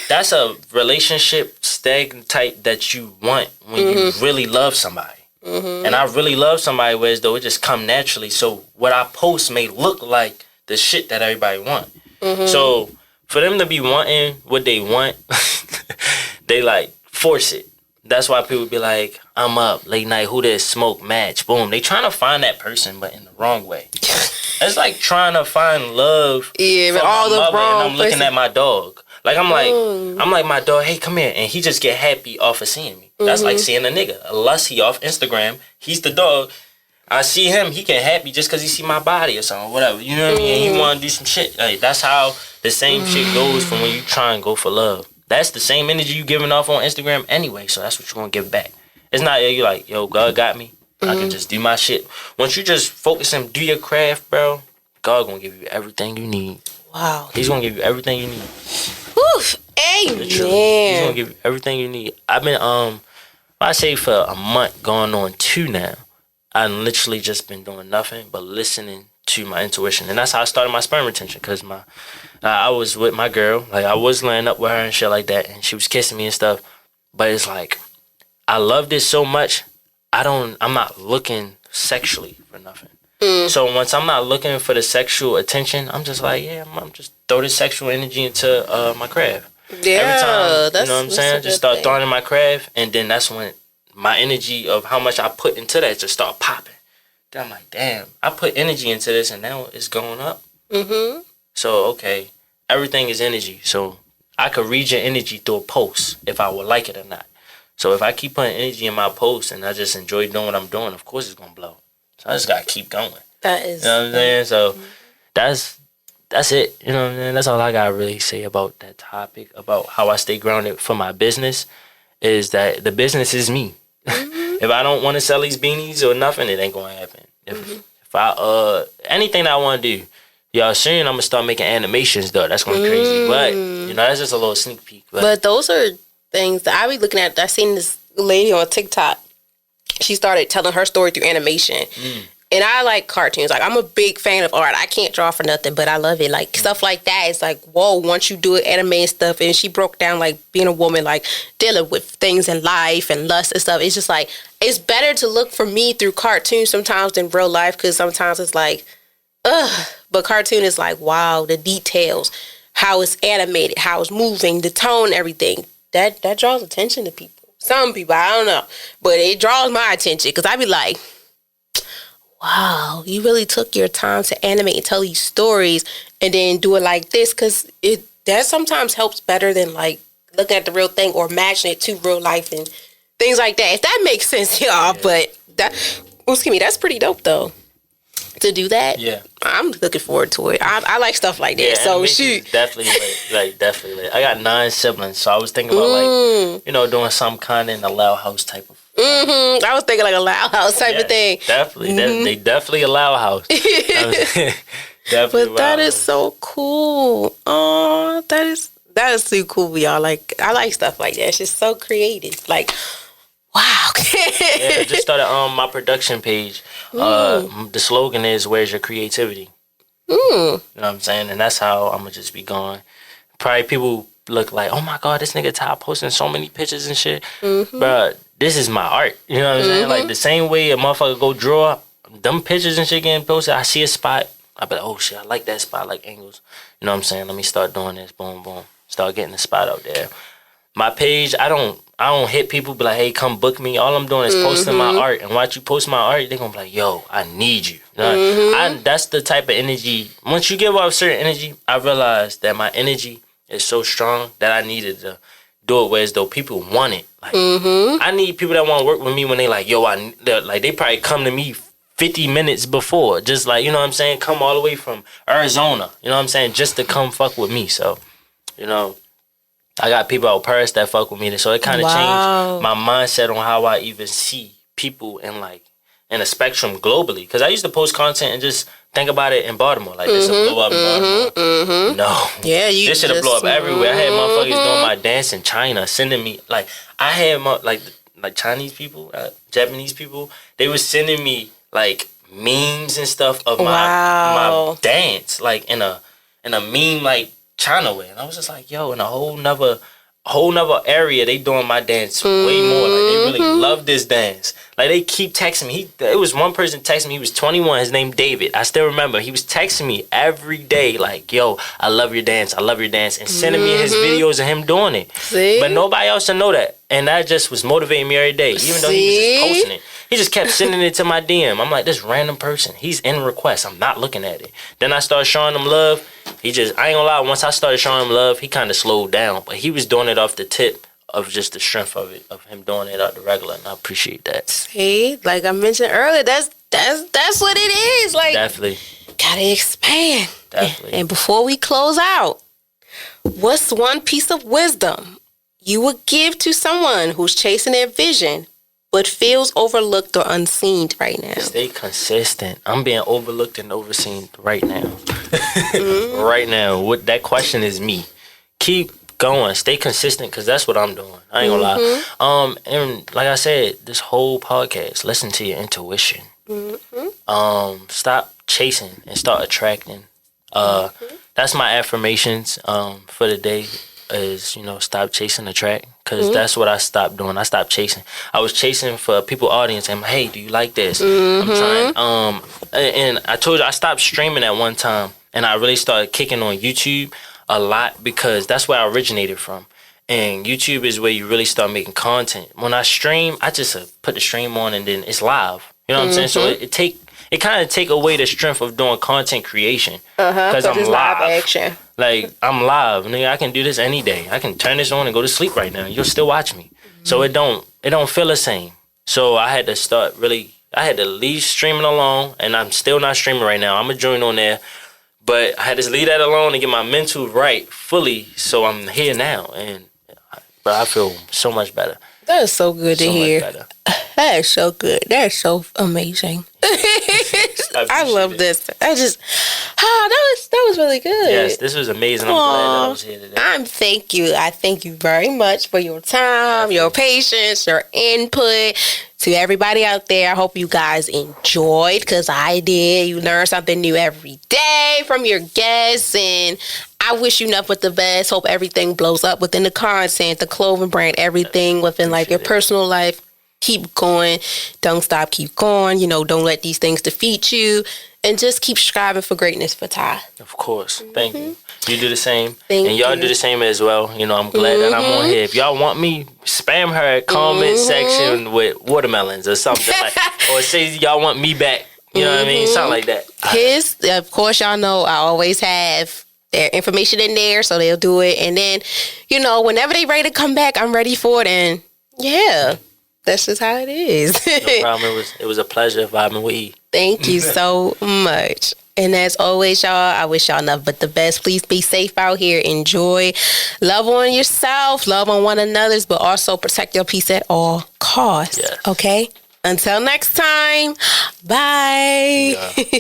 That's a relationship stereotype that you want when you really love somebody. And I really love somebody where as though it just come naturally. So what I post may look like the shit that everybody want. So for them to be wanting what they want, they like force it. That's why people be like, I'm up late night, who this, smoke, match, boom. They trying to find that person, but in the wrong way. It's like trying to find love from all the wrong. And I'm looking at my dog. Like I'm like my dog. Hey, come here, and he just get happy off of seeing me. That's like seeing a nigga. Unless he off Instagram, he's the dog. I see him, he get happy just because he see my body or something, whatever. You know what I mean? And he want to do some shit. Like, that's how the same shit goes from when you try and go for love. That's the same energy you giving off on Instagram anyway, so that's what you're going to give back. It's not you like, yo, God got me. I can just do my shit. Once you just focus and do your craft, bro, God going to give you everything you need. Wow. He's going to give you everything you need. Whew. Amen. He's going to give you everything you need. I've been I say for a month going on 2 now, I literally just been doing nothing but listening to my intuition. And that's how I started my sperm retention, because I was with my girl, like I was laying up with her and shit like that, and she was kissing me and stuff. But it's like, I loved it so much, I'm not looking sexually for nothing. So once I'm not looking for the sexual attention, I'm just like, yeah, I'm just throw this sexual energy into my craft. Yeah, every time, that's, you know what I'm saying? Just start throwing in my craft, and then that's when my energy of how much I put into that just start popping. Then I'm like, damn, I put energy into this, and now it's going up. So, okay, everything is energy. So I could read your energy through a post if I would like it or not. So if I keep putting energy in my post and I just enjoy doing what I'm doing, of course it's going to blow. So I just got to keep going. That is. You know what I'm saying? So that's it. You know what I'm saying? That's all I got to really say about that topic, about how I stay grounded for my business, is that the business is me. If I don't want to sell these beanies or nothing, it ain't going to happen. If I, anything that I want to do, y'all soon I'm going to start making animations though. That's going to be crazy. But, you know, that's just a little sneak peek. But those are things that I be looking at. I seen this lady on TikTok. She started telling her story through animation. And I like cartoons. Like, I'm a big fan of art. I can't draw for nothing, but I love it. Like, stuff like that. It's like, whoa, once you do it, anime stuff. And she broke down, like, being a woman, like, dealing with things in life and lust and stuff. It's just like, it's better to look for me through cartoons sometimes than real life, because sometimes it's like, ugh. But cartoon is like, wow, the details, how it's animated, how it's moving, the tone, everything. That draws attention to people. Some people, I don't know. But it draws my attention, because I be like, wow, you really took your time to animate and tell these stories and then do it like this, because that sometimes helps better than like looking at the real thing or matching it to real life and things like that. If that makes sense, y'all. But that's pretty dope though. To do that, I'm looking forward to it. I like stuff like that. So shoot, definitely, definitely. I got 9 siblings, so I was thinking about like, you know, doing some kind of in a loud house type of. I was thinking like a loud house type of thing. Definitely, they definitely a loud house. Definitely, but that is so cool. Oh, that is too cool, y'all. Like, I like stuff like that. It's just so creative. Like, wow. I just started on my production page. The slogan is, "Where's your creativity?" You know what I'm saying? And that's how I'm gonna just be going. Probably people look like, oh my God, this nigga Ty posting so many pictures and shit. But this is my art. You know what I'm saying? Like, the same way a motherfucker go draw them pictures and shit getting posted, I see a spot, I be like, oh shit, I like that spot, I like angles. You know what I'm saying? Let me start doing this. Boom, boom. Start getting the spot out there. My page, I don't hit people, be like, hey, come book me. All I'm doing is posting my art. And once you post my art, they're going to be like, yo, I need you. You know? That's the type of energy. Once you give off certain energy, I realized that my energy is so strong that I needed to do it where as though people want it. Like, I need people that want to work with me when they like, yo, they probably come to me 50 minutes before. Just like, you know what I'm saying? Come all the way from Arizona. You know what I'm saying? Just to come fuck with me. So, you know, I got people out Paris that fuck with me, so it kind of changed my mindset on how I even see people in a spectrum globally. Because I used to post content and just think about it in Baltimore, like this will blow up in Baltimore. No, this should have blow up everywhere. I had motherfuckers doing my dance in China, sending me I had like Chinese people, Japanese people. They was sending me like memes and stuff of my dance, like in a meme like China way, and I was just like, yo, in a whole nother area, they doing my dance way more. Like, they really love this dance. Like, they keep texting me. It was one person texting me. He was 21. His name David. I still remember. He was texting me every day, like, yo, I love your dance. I love your dance, and sending me his videos of him doing it. See? But nobody else to know that, and that just was motivating me every day. Even though he was just posting it, he just kept sending it to my DM. I'm like, this random person, he's in request. I'm not looking at it. Then I started showing him love. I ain't gonna lie, once I started showing him love, he kind of slowed down. But he was doing it off the tip of just the strength of it, of him doing it out the regular, and I appreciate that. See, like I mentioned earlier, that's what it is. Like, definitely gotta expand. Definitely. And before we close out, what's one piece of wisdom you would give to someone who's chasing their vision but feels overlooked or unseen right now? Stay consistent. I'm being overlooked and overseen right now. Right now. What that question is me. Keep going. Stay consistent, because that's what I'm doing. I ain't gonna lie. And like I said, this whole podcast, listen to your intuition. Stop chasing and start attracting. That's my affirmations for the day is, stop chasing, attract. Because that's what I stopped doing. I stopped chasing. I was chasing for people audience. I'm like, hey, do you like this? I'm trying. And I told you, I stopped streaming at one time. And I really started kicking on YouTube a lot, because that's where I originated from. And YouTube is where you really start making content. When I stream, I just put the stream on and then it's live. You know what I'm saying? So it kind of take away the strength of doing content creation. Because I'm live action. Like, I'm live. Nigga, I can do this any day. I can turn this on and go to sleep right now. You'll still watch me. So it don't feel the same. So I had to leave streaming alone, and I'm still not streaming right now. I'm going to join on there. But I had to leave that alone and get my mental right fully. So I'm here now. And I feel so much better. That is so good to hear. That is so good. That is so amazing. I love this. That was really good. Yes, this was amazing. I'm glad that I was here today. I thank you very much for your time, your patience, your input. To everybody out there, I hope you guys enjoyed, because I did. You learn something new every day from your guests, and I wish you nothing but the best. Hope everything blows up within the content, the clothing brand, everything within your personal life. Keep going. Don't stop. Keep going. Don't let these things defeat you. And just keep striving for greatness for Ty. Of course. Thank you. You do the same. And y'all do the same as well. I'm glad that I'm on here. If y'all want me, spam her comment section with watermelons or something. Or say y'all want me back. You know what I mean? Something like that. Of course, y'all know I always have their information in there, so they'll do it. And then, whenever they ready to come back, I'm ready for it. And yeah, that's just how it is. No problem. It was a pleasure vibing with you. Thank you so much. And as always, y'all, I wish y'all nothing but the best. Please be safe out here. Enjoy. Love on yourself. Love on one another's, but also protect your peace at all costs. Yes. Okay? Until next time. Bye. Yeah.